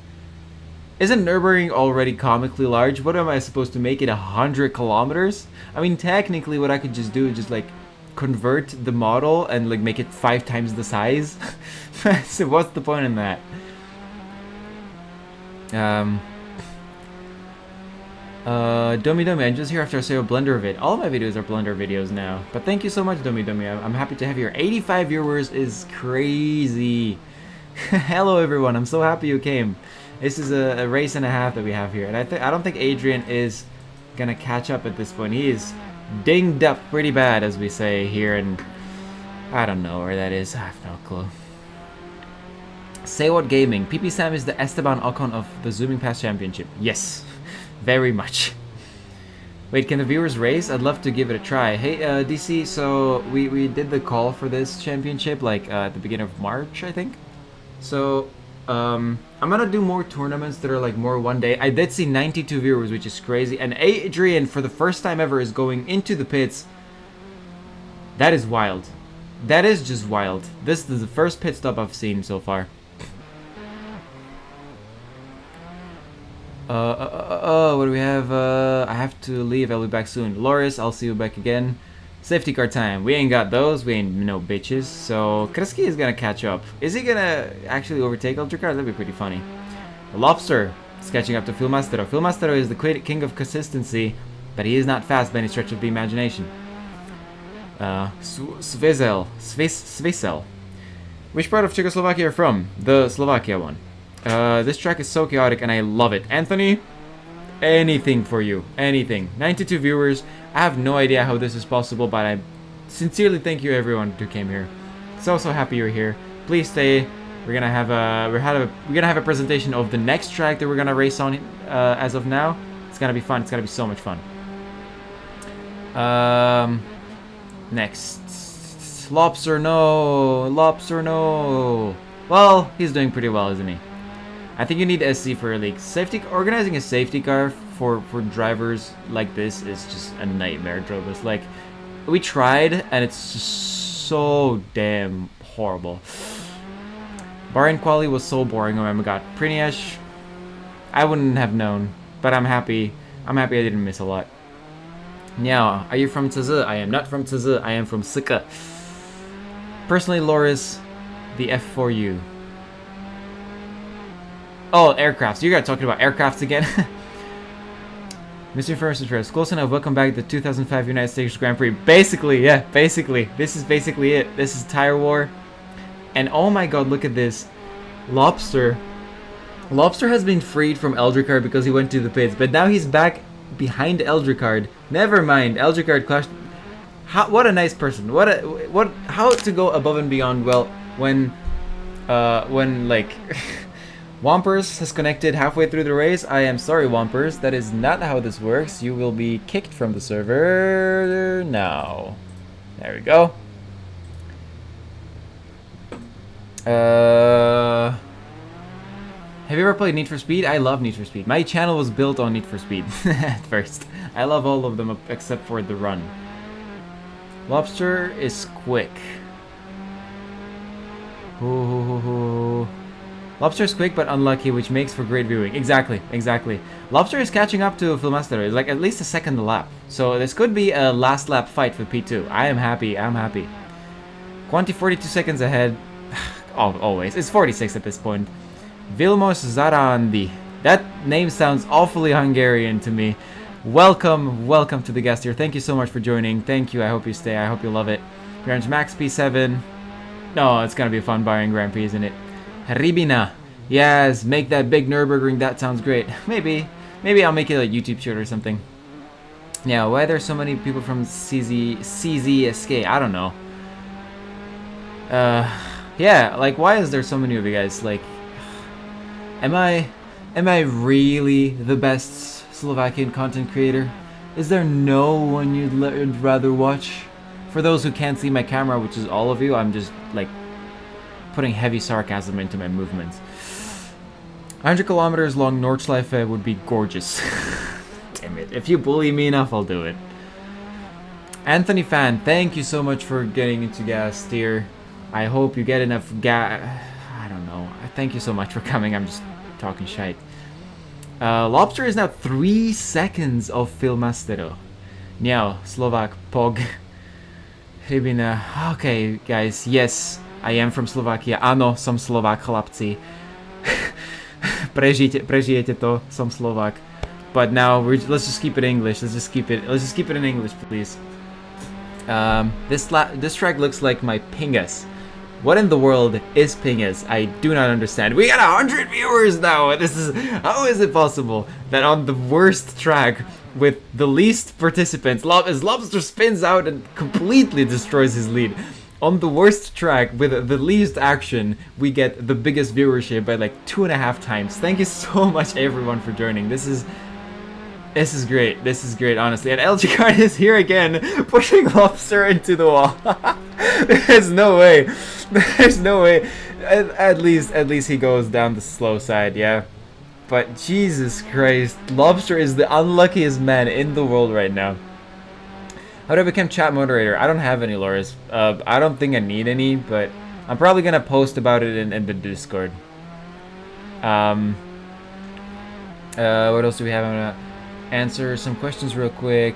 Isn't Nürburgring already comically large? What am I supposed to make it 100 kilometers? I mean, technically, what I could just do is just like convert the model and like make it 5 times the size. So what's the point in that? Domi, I'm just here after I say a Blender of it. All of my videos are Blender videos now. But thank you so much, Domi. I'm happy to have you here. 85 viewers is crazy. Hello, everyone. I'm so happy you came. This is a race and a half that we have here, and I don't think Adrian is gonna catch up at this point. He is dinged up pretty bad, as we say here, and I don't know where that is. I have no clue. Say what gaming? PP Sam is the Esteban Ocon of the Zooming Pass Championship. Yes, very much. Wait, can the viewers race? I'd love to give it a try. Hey, DC, so we did the call for this championship like at the beginning of March, I think. So I'm gonna do more tournaments that are like more one day. I did see 92 viewers, which is crazy, and Adrian for the first time ever is going into the pits. That is wild. That is just wild. This is the first pit stop I've seen so far. What do we have? I have to leave. I'll be back soon. Loris, I'll see you back again. Safety car time. We ain't got those. We ain't no bitches. So Kreski is gonna catch up. Is he gonna actually overtake Eldrick? That'd be pretty funny. The Lobster is catching up to Filmastero. Filmastero is the king of consistency, but he is not fast by any stretch of the imagination. Svisel. Which part of Czechoslovakia are you from? The Slovakia one. This track is so chaotic and I love it. Anthony, anything for you. Anything. 92 viewers. I have no idea how this is possible, but I sincerely thank you everyone who came here. So happy you're here. Please stay. We're gonna have a presentation of the next track that we're gonna race on as of now. It's gonna be fun. It's gonna be so much fun. Next. Lobster no. Well, he's doing pretty well, isn't he? I think you need SC for a league. Organizing a safety car for drivers like this is just a nightmare, Drobus. Like, we tried, and it's just so damn horrible. Bahrain quali was so boring. Oh my god. Priniash, I wouldn't have known, but I'm happy. I didn't miss a lot. Now, are you from Tz? I am not from Tz. I am from Sika. Personally, Loris, the F4U. Oh, aircrafts. You guys talking about aircrafts again? Mr. First Address, close enough. Welcome back to the 2005 United States Grand Prix. Basically, yeah, basically. This is basically it. This is Tire War. And oh my god, look at this. Lobster has been freed from Eldricard because he went to the pits, but now he's back behind Eldricard. Never mind, Eldricard crashed. What a nice person. How to go above and beyond. Well, when like Wampers has connected halfway through the race. I am sorry, Wampers. That is not how this works. You will be kicked from the server now. There we go. Have you ever played Need for Speed? I love Need for Speed. My channel was built on Need for Speed at first. I love all of them except for the run. Lobster is quick. Ooh. Lobster is quick but unlucky, which makes for great viewing. Exactly, exactly. Lobster is catching up to Filmaster. It's like at least a second a lap. So this could be a last lap fight for P2. I am happy, I'm happy. Quanti 42 seconds ahead. Oh, always. It's 46 at this point. Vilmos Zarandi. That name sounds awfully Hungarian to me. Welcome, welcome to the guest here. Thank you so much for joining. Thank you, I hope you stay. I hope you love it. Grand Max P7. No, it's gonna be a fun Bayern Grand Prix, isn't it? Ribina. Yes, make that big Nürburgring. That sounds great. Maybe I'll make it a YouTube shirt or something. Yeah, why are there so many people from CZSK? I don't know. Yeah, like why is there so many of you guys? Like, am I really the best Slovakian content creator? Is there no one you'd rather watch? For those who can't see my camera, which is all of you, I'm just like putting heavy sarcasm into my movements. 100 kilometers long Nordschleife would be gorgeous. Damn it. If you bully me enough, I'll do it. Anthony Fan, thank you so much for getting into gas steer. I hope you get enough gas. I don't know. Thank you so much for coming. I'm just talking shite. Lobster is now 3 seconds of Filmastero. Now, Slovak Pog. Rybina. Okay, guys. Yes. I am from Slovakia. Áno, som Slovák, chlapci. Prežijete to, som Slovák. But now let's just keep it English. Let's just keep it in English, please. This track looks like my Pingas. What in the world is Pingas? I do not understand. We got 100 viewers now. How is it possible that on the worst track with the least participants, as Lobster spins out and completely destroys his lead. On the worst track with the least action, we get the biggest viewership by like 2.5 times. Thank you so much everyone for joining. This is great. This is great, honestly. And LG Card is here again, pushing Lobster into the wall. There's no way. There's no way. At least he goes down the slow side, yeah. But Jesus Christ, Lobster is the unluckiest man in the world right now. How do I become chat moderator? I don't have any lures. I don't think I need any, but I'm probably gonna post about it in the Discord. What else do we have? I'm gonna answer some questions real quick.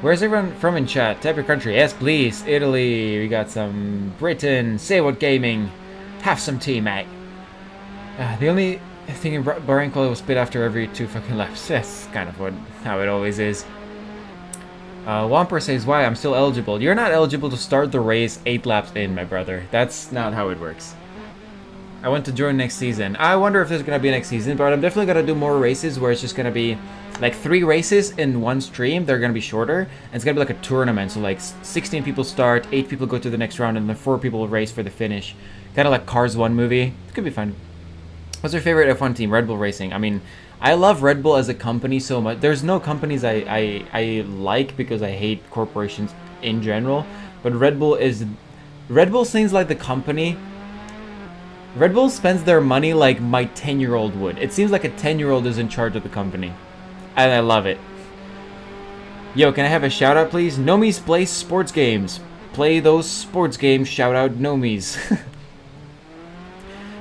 Where's everyone from in chat? Type your country. Yes, please. Italy. We got some Britain. Say what gaming. Have some tea, mate. The only thing in Bahrain quality was spit after every 2 fucking laps. That's kind of how it always is. Wamper says, why? I'm still eligible. You're not eligible to start the race 8 laps in, my brother. That's not how it works. I want to join next season. I wonder if there's going to be next season, but I'm definitely going to do more races where it's just going to be like 3 races in one stream. They're going to be shorter, and it's going to be like a tournament. So like 16 people start, 8 people go to the next round, and then 4 people race for the finish. Kind of like Cars 1 movie. It could be fun. What's your favorite F1 team? Red Bull Racing. I mean, I love Red Bull as a company so much. There's no companies I like because I hate corporations in general. But Red Bull seems like the company. Red Bull spends their money like my 10-year-old would. It seems like a 10-year-old is in charge of the company. And I love it. Yo, can I have a shout out please? Nomies plays sports games. Play those sports games. Shout out Nomies.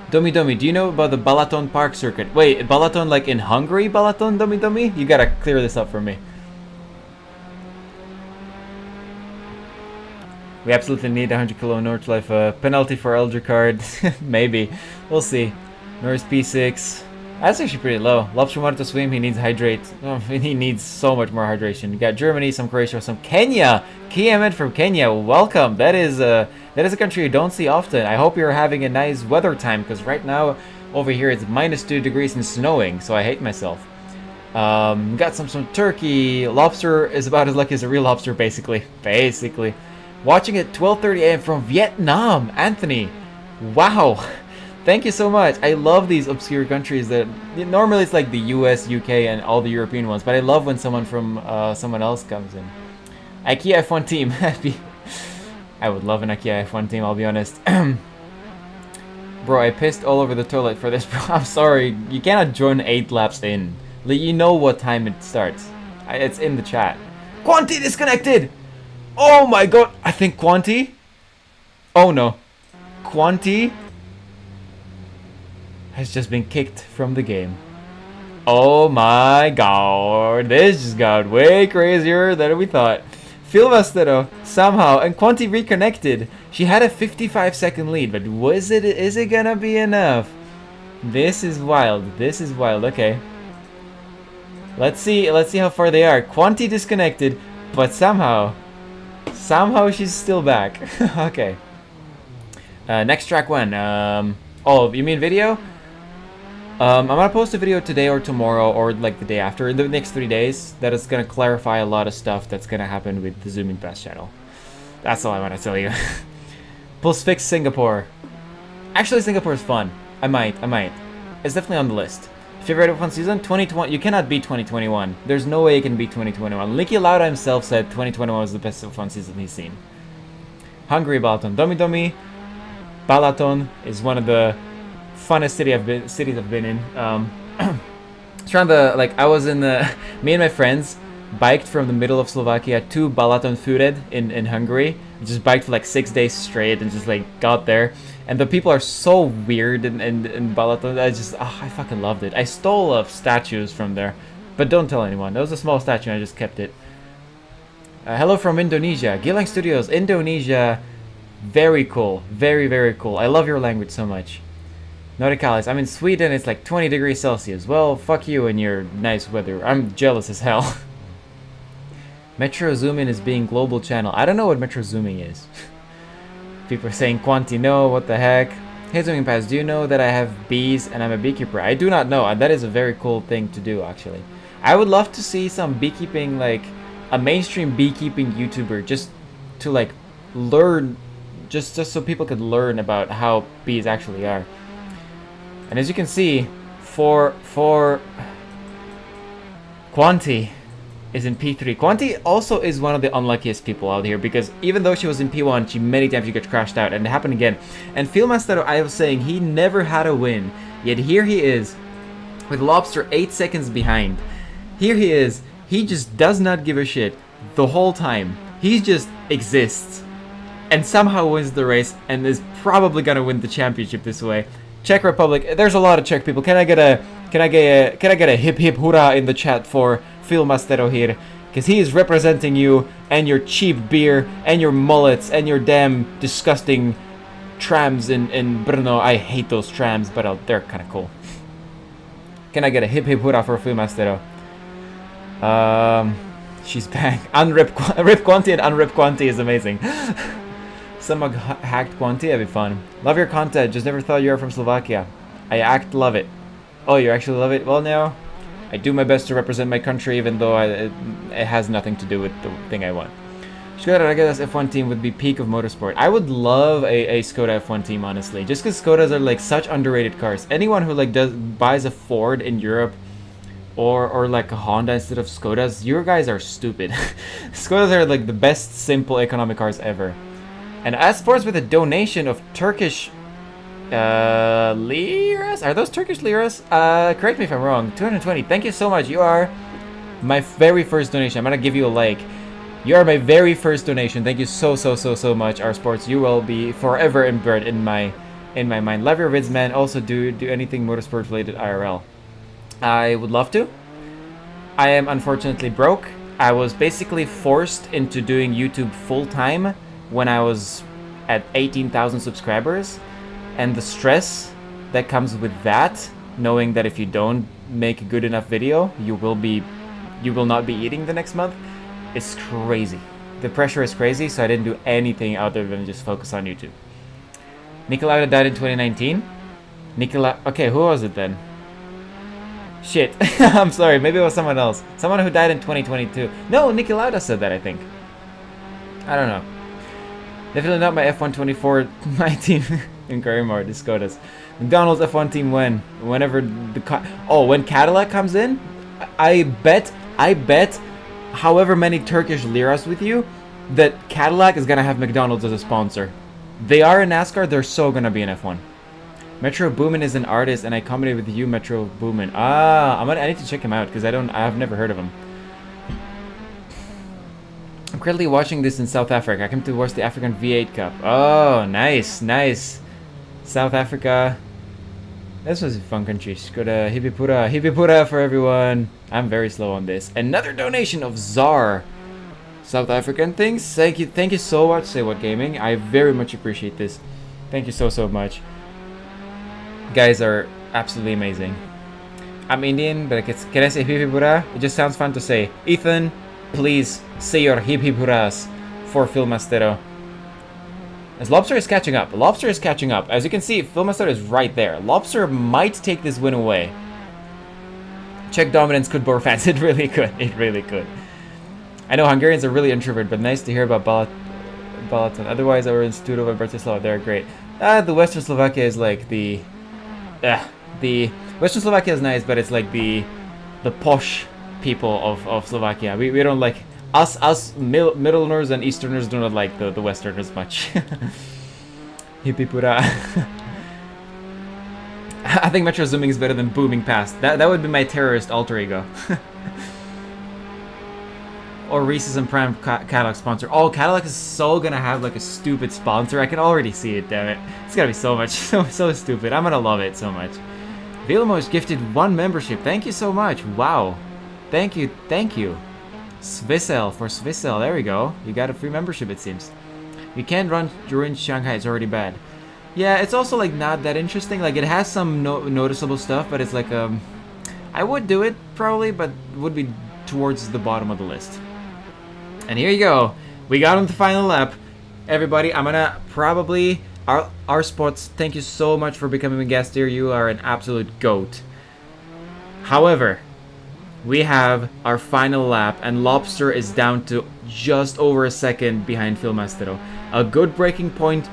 Domi, do you know about the Balaton Park circuit? Wait, Balaton like in Hungary, Balaton, Domi? You gotta clear this up for me. We absolutely need 100 kilo Nordschleife. Penalty for Elder card. Maybe. We'll see. Norris P6. That's actually pretty low. Lobster wanted to swim, he needs hydrate. Oh, he needs so much more hydration. You got Germany, some Croatia, some Kenya. Kiamed from Kenya, welcome. That is a country you don't see often. I hope you're having a nice weather time, because right now over here it's -2 degrees and snowing, so I hate myself. Got some Turkey. Lobster is about as lucky as a real lobster, basically. Watching at 12:30 a.m. from Vietnam, Anthony. Wow. Thank you so much. I love these obscure countries that normally it's like the US, UK, and all the European ones, but I love when someone from someone else comes in. IKEA F1 team. I would love an IKEA F1 team, I'll be honest. Bro, I pissed all over the toilet for this. I'm sorry. You cannot join 8 laps in. You know what time it starts. It's in the chat. Quanti disconnected! Oh my god! I think Quanti? Oh no. Quanti? has just been kicked from the game. Oh my god, this just got way crazier than we thought. Phil Mastero somehow, and Quanti reconnected. She had a 55-second lead, but is it gonna be enough? This is wild. This is wild. Okay. Let's see how far they are. Quanti disconnected, but somehow she's still back. Okay. Next track when? Oh, you mean video? I'm gonna post a video today or tomorrow or like the day after, in the next 3 days, that is gonna clarify a lot of stuff that's gonna happen with the Zooming Pass channel. That's all I want to tell you. Pulse Fix Singapore. Actually, Singapore is fun. I might. It's definitely on the list. Favorite F1 season? 2020. You cannot beat 2021. There's no way you can beat 2021. Niki Lauda himself said 2021 was the best F1 season he's seen. Hungary Balaton. Domi Domi. Balaton is one of the funnest cities I've been in. Trying to, like, I was in the me and my friends biked from the middle of Slovakia to Balatonfüred in Hungary. Just biked for like 6 days straight and just like got there. And the people are so weird in Balaton. I fucking loved it. I stole statues from there, but don't tell anyone. That was a small statue and I just kept it. Hello from Indonesia. Gilang Studios, Indonesia. Very cool. Very, very cool. I love your language so much. Nordicalis, I'm in Sweden, it's like 20 degrees Celsius. Well, fuck you and your nice weather. I'm jealous as hell. Metro Zooming is being global channel. I don't know what Metro Zooming is. People are saying Quanti, no, what the heck. Hey Zooming Pass, do you know that I have bees and I'm a beekeeper? I do not know, and that is a very cool thing to do actually. I would love to see some beekeeping, like a mainstream beekeeping YouTuber, just to like learn, just so people could learn about how bees actually are. And as you can see, for Quanti is in P3. Quanti also is one of the unluckiest people out here because even though she was in P1, many times she got crashed out, and it happened again. And Phil Mastero, I was saying, he never had a win, yet here he is with Lobster 8 seconds behind. Here he is. He just does not give a shit the whole time. He just exists and somehow wins the race and is probably gonna win the championship this way. Czech Republic. There's a lot of Czech people. Can I get a hip hip hurrah in the chat for Phil Mastero here? Because he is representing you and your cheap beer and your mullets and your damn disgusting trams in Brno. I hate those trams, but they're kind of cool. Can I get a hip hip hurrah for Phil Mastero? She's back. Rip Quanti and unrip Quanti is amazing. Someone hacked Quanti, that'd be fun. Love your content, just never thought you were from Slovakia. I love it. Oh, you actually love it? Well, no. I do my best to represent my country, even though it has nothing to do with the thing I want. Skoda Ragadas F1 team would be peak of motorsport. I would love a Skoda F1 team, honestly. Just because Skodas are like such underrated cars. Anyone who like buys a Ford in Europe or like a Honda instead of Skodas, you guys are stupid. Skodas are like the best simple economic cars ever. And as sports with a donation of Turkish liras? Are those Turkish liras? Correct me if I'm wrong. 220. Thank you so much. You are my very first donation. I'm gonna give you a like. You are my very first donation. Thank you so much, R Sports. You will be forever embedded in my mind. Love your vids, man. Also, do anything motorsport related IRL. I would love to. I am unfortunately broke. I was basically forced into doing YouTube full time when I was at 18,000 subscribers, and the stress that comes with that, knowing that if you don't make a good enough video, you will not be eating the next month, is crazy. The pressure is crazy, so I didn't do anything other than just focus on YouTube. Nikolai died in 2019. Okay, who was it then? Shit, I'm sorry, maybe it was someone else. Someone who died in 2022. No, Niki Lauda said that, I think. I don't know. Definitely not my F1 24 19 in Karimar, the Skodas. McDonald's F1 team whenever when Cadillac comes in, I bet however many Turkish liras with you that Cadillac is gonna have McDonald's as a sponsor. They are in NASCAR, they're so gonna be in F1. Metro Boomin is an artist and I commented with you, Metro Boomin. I need to check him out because I've never heard of him. I'm currently watching this in South Africa. I came to watch the African V8 Cup. Oh, nice. South Africa. This was a fun country. Skoda, hipipura, hipipura for everyone. I'm very slow on this. Another donation of Czar. South African things. Thank you so much, Say What Gaming. I very much appreciate this. Thank you so much. You guys are absolutely amazing. I'm Indian, but can I say hipipura? It just sounds fun to say. Ethan, please say your hipipuras for Phil Mastero. As Lobster is catching up. Lobster is catching up. As you can see, Phil Mastero is right there. Lobster might take this win away. Czech dominance could bore fans. It really could. It really could. I know Hungarians are really introverted, but nice to hear about Balaton. Otherwise, our Institute of Bratislava, they're great. The Western Slovakia is like the Western Slovakia is nice, but it's like the posh people of Slovakia. We don't like us Middlerners and Easterners do not like the Westerners much. Hippipura. I think Metro Zooming is better than Booming Past. That would be my terrorist alter ego. Or Reese's and Prime Cadillac sponsor. Oh, Cadillac is so gonna have like a stupid sponsor. I can already see it, damn it. It's gonna be so much, so stupid. I'm gonna love it so much. Vilmos gifted 1 membership. Thank you so much. Wow. Thank you. Swissel for Swissel. There we go. You got a free membership, it seems. You can't run during Shanghai. It's already bad. Yeah, it's also like not that interesting. Like it has some noticeable stuff, but it's like I would do it probably, but would be towards the bottom of the list. And here you go. We got on the final lap. Everybody, I'm gonna probably our spots. Thank you so much for becoming a guest here. You are an absolute goat. However, we have our final lap, and Lobster is down to just over a second behind Phil Mastero. A good breaking point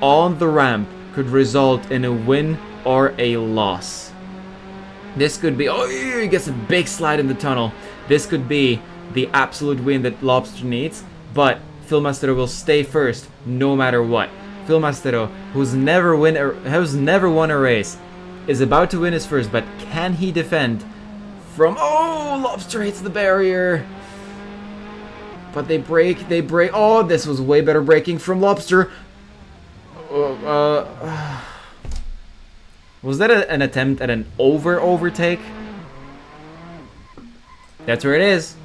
on the ramp could result in a win or a loss. This could be, oh, he gets a big slide in the tunnel. This could be the absolute win that Lobster needs, but Phil Mastero will stay first no matter what. Phil Mastero, who's never won a race, is about to win his first, but can he defend from... Oh, Lobster hits the barrier. But they break. Oh, this was way better braking from Lobster. Was that an attempt at an overtake? That's where it is.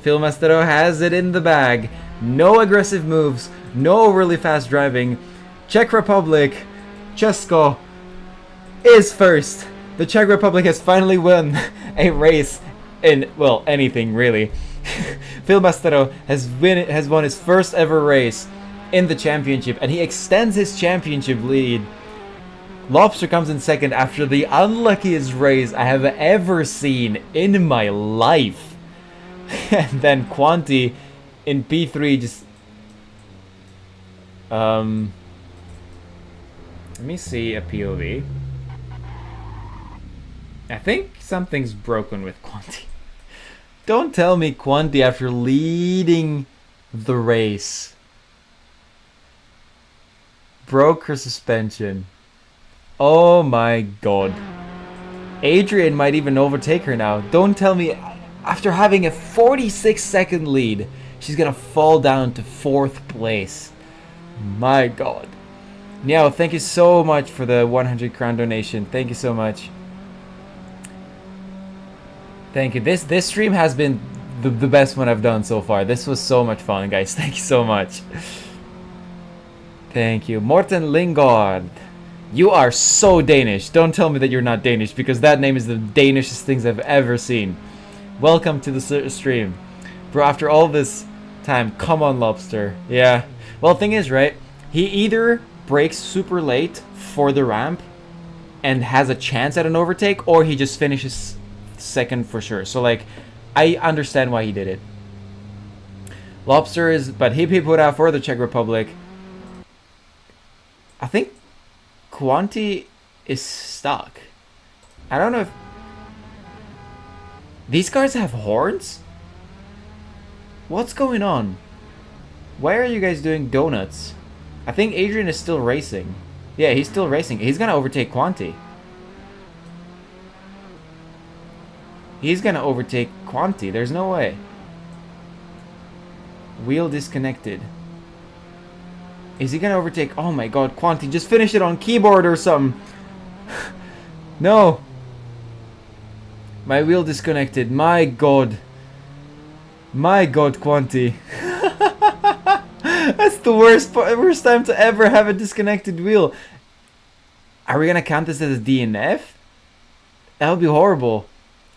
Phil Mastero has it in the bag. No aggressive moves. No overly fast driving. Czech Republic, Česko, is first. The Czech Republic has finally won a race in, well, anything really. Phil Mastero has won his first ever race in the championship, and he extends his championship lead. Lobster comes in second after the unluckiest race I have ever seen in my life. And then Quanti in P3 just... Let me see a POV. I think something's broken with Quanti. Don't tell me Quanti, after leading the race, broke her suspension. Oh my god. Adrian might even overtake her now. Don't tell me after having a 46-second lead, she's gonna fall down to 4th place. My god. Niao, thank you so much for the 100 crown donation. Thank you so much. Thank you. This stream has been the best one I've done so far. This was so much fun, guys. Thank you so much. Thank you. Morten Lingard. You are so Danish. Don't tell me that you're not Danish, because that name is the Danishest things I've ever seen. Welcome to the stream. Bro, after all this time, come on, Lobster. Yeah. Well, the thing is, right? He either breaks super late for the ramp and has a chance at an overtake, or he just finishes second for sure. So, like, I understand why he did it. Lobster is... But hip hip hurrah for the Czech Republic. I think Quanti is stuck. I don't know if... These cars have horns? What's going on? Why are you guys doing donuts? I think Adrian is still racing. Yeah, he's still racing. He's gonna overtake Quanti. He's gonna overtake Quanti. There's no way. Wheel disconnected. Is he gonna overtake... Oh my god, Quanti, just finish it on keyboard or something. No! My wheel disconnected. My god. My god, Quanti. That's the worst time to ever have a disconnected wheel. Are we gonna count this as a DNF? That would be horrible.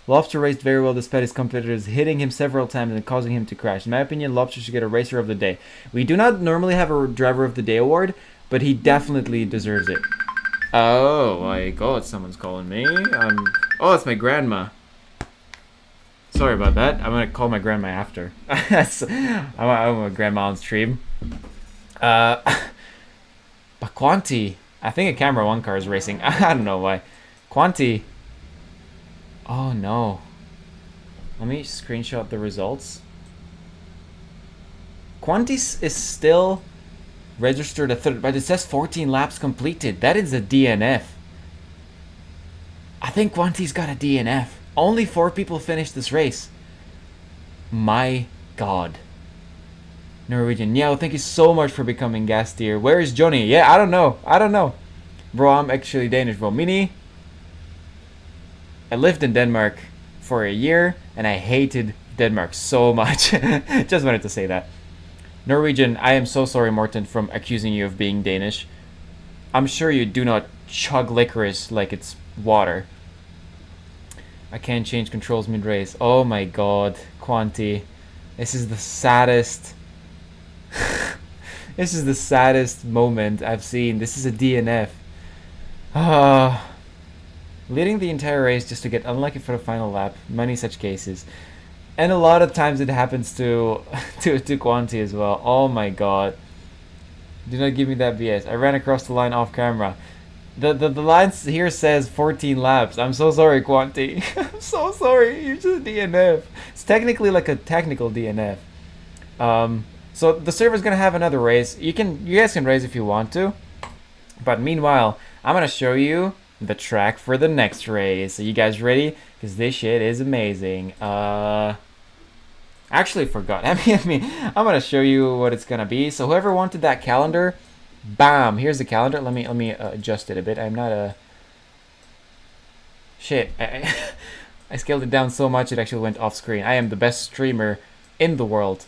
Lobster raced very well despite his competitors hitting him several times and causing him to crash. In my opinion, Lobster should get a Racer of the Day. We do not normally have a Driver of the Day award, but he definitely deserves it. Oh my god, someone's calling me. Oh, it's my grandma. Sorry about that. I'm gonna call my grandma after. I'm a grandma on stream. But Quanti, I think a Camera 1 car is racing. I don't know why. Quanti. Oh no. Let me screenshot the results. Quanti is still registered a third, but it says 14 laps completed. That is a DNF. I think Quanti's got a DNF. Only 4 people finished this race. My god. Norwegian. Yeah, well, thank you so much for becoming gas tier. Where is Johnny? Yeah, I don't know. Bro, I'm actually Danish, bro. Mini. I lived in Denmark for a year, and I hated Denmark so much. Just wanted to say that. Norwegian, I am so sorry, Morten, from accusing you of being Danish. I'm sure you do not chug licorice like it's water. I can't change controls mid-race. Oh my god, Quanti. This is the saddest... This is the saddest moment I've seen. This is a DNF. Leading the entire race just to get unlucky for the final lap. Many such cases. And a lot of times it happens to Quanti as well. Oh my god. Do not give me that BS. I ran across the line off camera. The line here says 14 laps. I'm so sorry, Quanti. I'm so sorry. You're just a DNF. It's technically like a technical DNF. So the server's gonna have another race. You guys can race if you want to. But meanwhile, I'm gonna show you the track for the next race. Are you guys ready? Because this shit is amazing. Actually forgot. I mean, I'm gonna show you what it's gonna be. So whoever wanted that calendar, bam! Here's the calendar. Let me adjust it a bit. I'm not a shit. I scaled it down so much it actually went off screen. I am the best streamer in the world.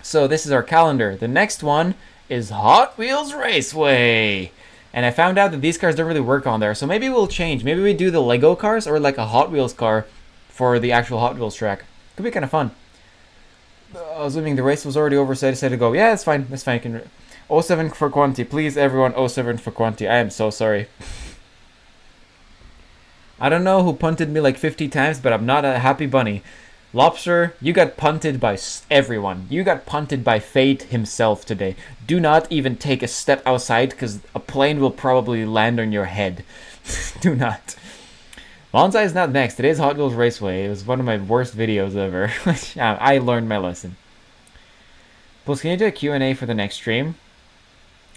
So this is our calendar. The next one is Hot Wheels Raceway. And I found out that these cars don't really work on there. So maybe we'll change. Maybe we do the Lego cars or like a Hot Wheels car for the actual Hot Wheels track. Could be kind of fun. Assuming the race was already over, so I decided to go. Yeah, that's fine. That's fine. 07 for Quanti. Please, everyone, 07 for Quanti. I am so sorry. I don't know who punted me like 50 times, but I'm not a happy bunny. Lobster, you got punted by everyone. You got punted by fate himself today. Do not even take a step outside because a plane will probably land on your head. Do not. Bonsai is not next. Today's Hot Wheels Raceway. It was one of my worst videos ever. I learned my lesson. Plus, can you do a Q&A for the next stream?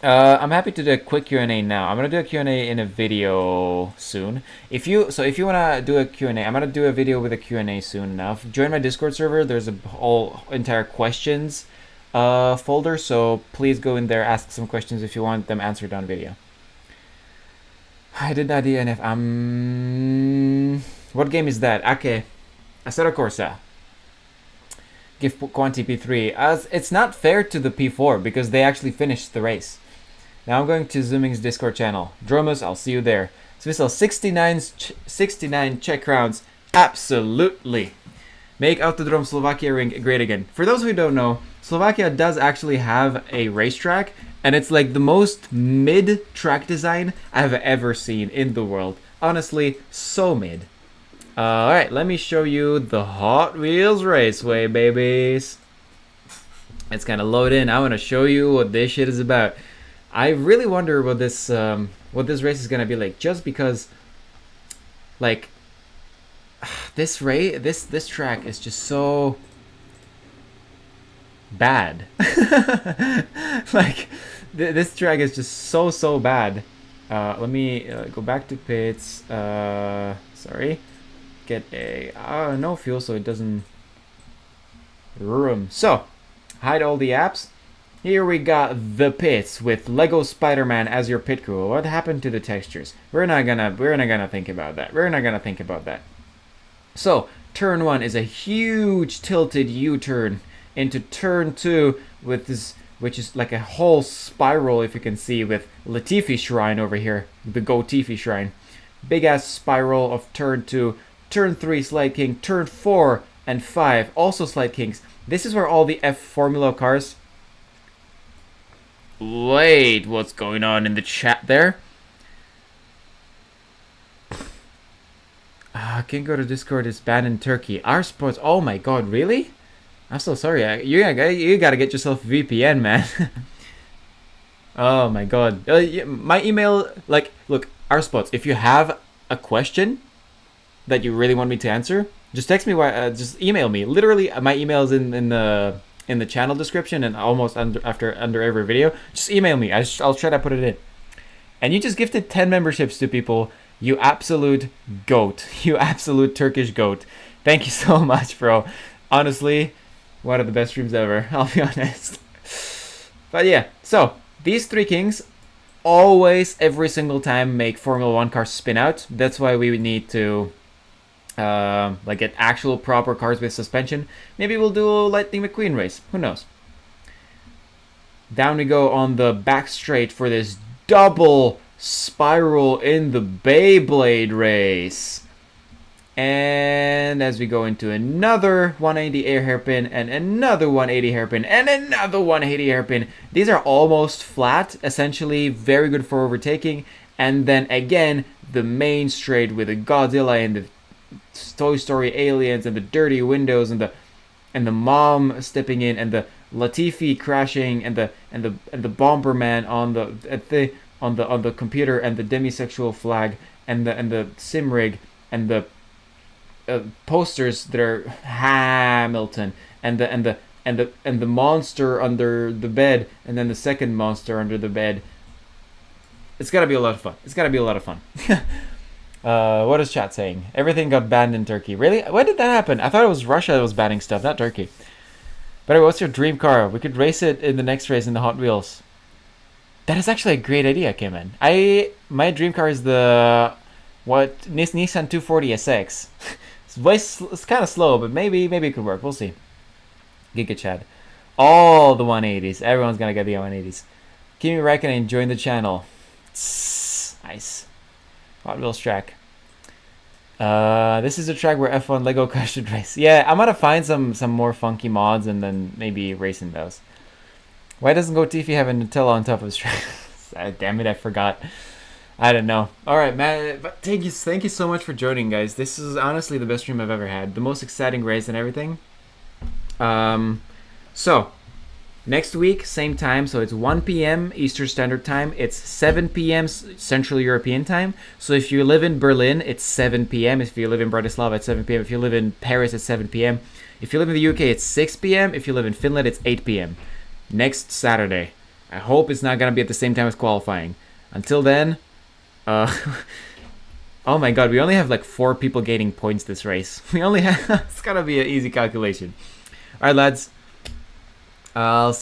I'm happy to do a quick Q&A now. I'm gonna do a Q&A in a video soon. If you wanna do a Q&A, I'm gonna do a video with a Q&A soon enough. Join my Discord server. There's a whole entire questions folder, so please go in there, ask some questions if you want them answered on video. I did not DNF. What game is that? Okay, Assetto Corsa. Give Quanti P3. As it's not fair to the P4 because they actually finished the race. Now I'm going to Zooming's Discord channel. Dromus, I'll see you there. Swissel 69 Czech crowns. Absolutely. Make Autodrome Slovakia ring great again. For those who don't know, Slovakia does actually have a racetrack, and it's like the most mid track design I've ever seen in the world. Honestly, so mid. Alright, let me show you the Hot Wheels Raceway, babies. It's kind of load in. I want to show you what this shit is about. I really wonder what this race is gonna be like, just because, like, this track is just so bad. Like, this track is just so bad. Let me go back to pits. Sorry. Get a no fuel so it doesn't room. So hide all the apps. Here we got the pits with Lego Spider-Man as your pit crew. What happened to the textures? We're not gonna think about that. We're not gonna think about that. So turn 1 is a huge tilted U-turn into turn 2 with this, which is like a whole spiral, if you can see, with Latifi Shrine over here, the Go Tifi Shrine. Big ass spiral of turn 2, turn 3 Slide King, turn 4 and 5 also Slide Kings. This is where all the F Formula cars. Wait, what's going on in the chat there? Can't go to Discord, it's banned in Turkey. Our sports, oh my god, really? I'm so sorry. You gotta get yourself a VPN, man. Oh my god. My email, like, look, our spots. If you have a question that you really want me to answer, just text me. Just email me. Literally, my email is in the channel description and almost under every video. Just email me. I'll try to put it in. And you just gifted 10 memberships to people. You absolute goat. You absolute Turkish goat. Thank you so much, bro. Honestly, one of the best streams ever. I'll be honest. But yeah, so these 3 kings always, every single time, make Formula 1 cars spin out. That's why we would need to like get actual proper cars with suspension. Maybe we'll do a Lightning McQueen race. Who knows? Down we go on the back straight for this double spiral in the Beyblade race. And as we go into another 180 air hairpin and another 180 hairpin and another 180 hairpin. These are almost flat, essentially very good for overtaking. And then again, the main straight with the Godzilla and the Toy Story aliens and the dirty windows and the mom stepping in and the Latifi crashing and the Bomberman on the computer and the demisexual flag and the sim rig and the posters that are Hamilton and the monster under the bed and then the second monster under the bed. It's gotta be a lot of fun. It's gotta be a lot of fun. What is chat saying? Everything got banned in Turkey. Really? When did that happen? I thought it was Russia that was banning stuff, not Turkey. But anyway, what's your dream car? We could race it in the next race in the Hot Wheels. That is actually a great idea, Kim. My dream car is the Nissan 240 SX. It's kind of slow, but maybe it could work. We'll see. Giga Chad. All the 180s. Everyone's gonna get the 180s. Kimi Räikkönen join the channel. Nice. Hot Wheels track. This is a track where F1 Lego cars should race. Yeah, I'm gonna find some more funky mods and then maybe racing those. Why doesn't Go Tifi have a Nutella on top of his track? Damn it, I forgot. I don't know. All right, man. But thank you so much for joining, guys. This is honestly the best stream I've ever had. The most exciting race and everything. So next week, same time. So it's 1 p.m. Eastern Standard Time. It's 7 p.m. Central European Time. So if you live in Berlin, it's 7 p.m. If you live in Bratislava, it's 7 p.m. If you live in Paris, it's 7 p.m. If you live in the UK, it's 6 p.m. If you live in Finland, it's 8 p.m. Next Saturday. I hope it's not gonna be at the same time as qualifying. Until then. Oh my god, we only have like 4 people gaining points this race. We only have, it's gotta be an easy calculation. Alright lads, I'll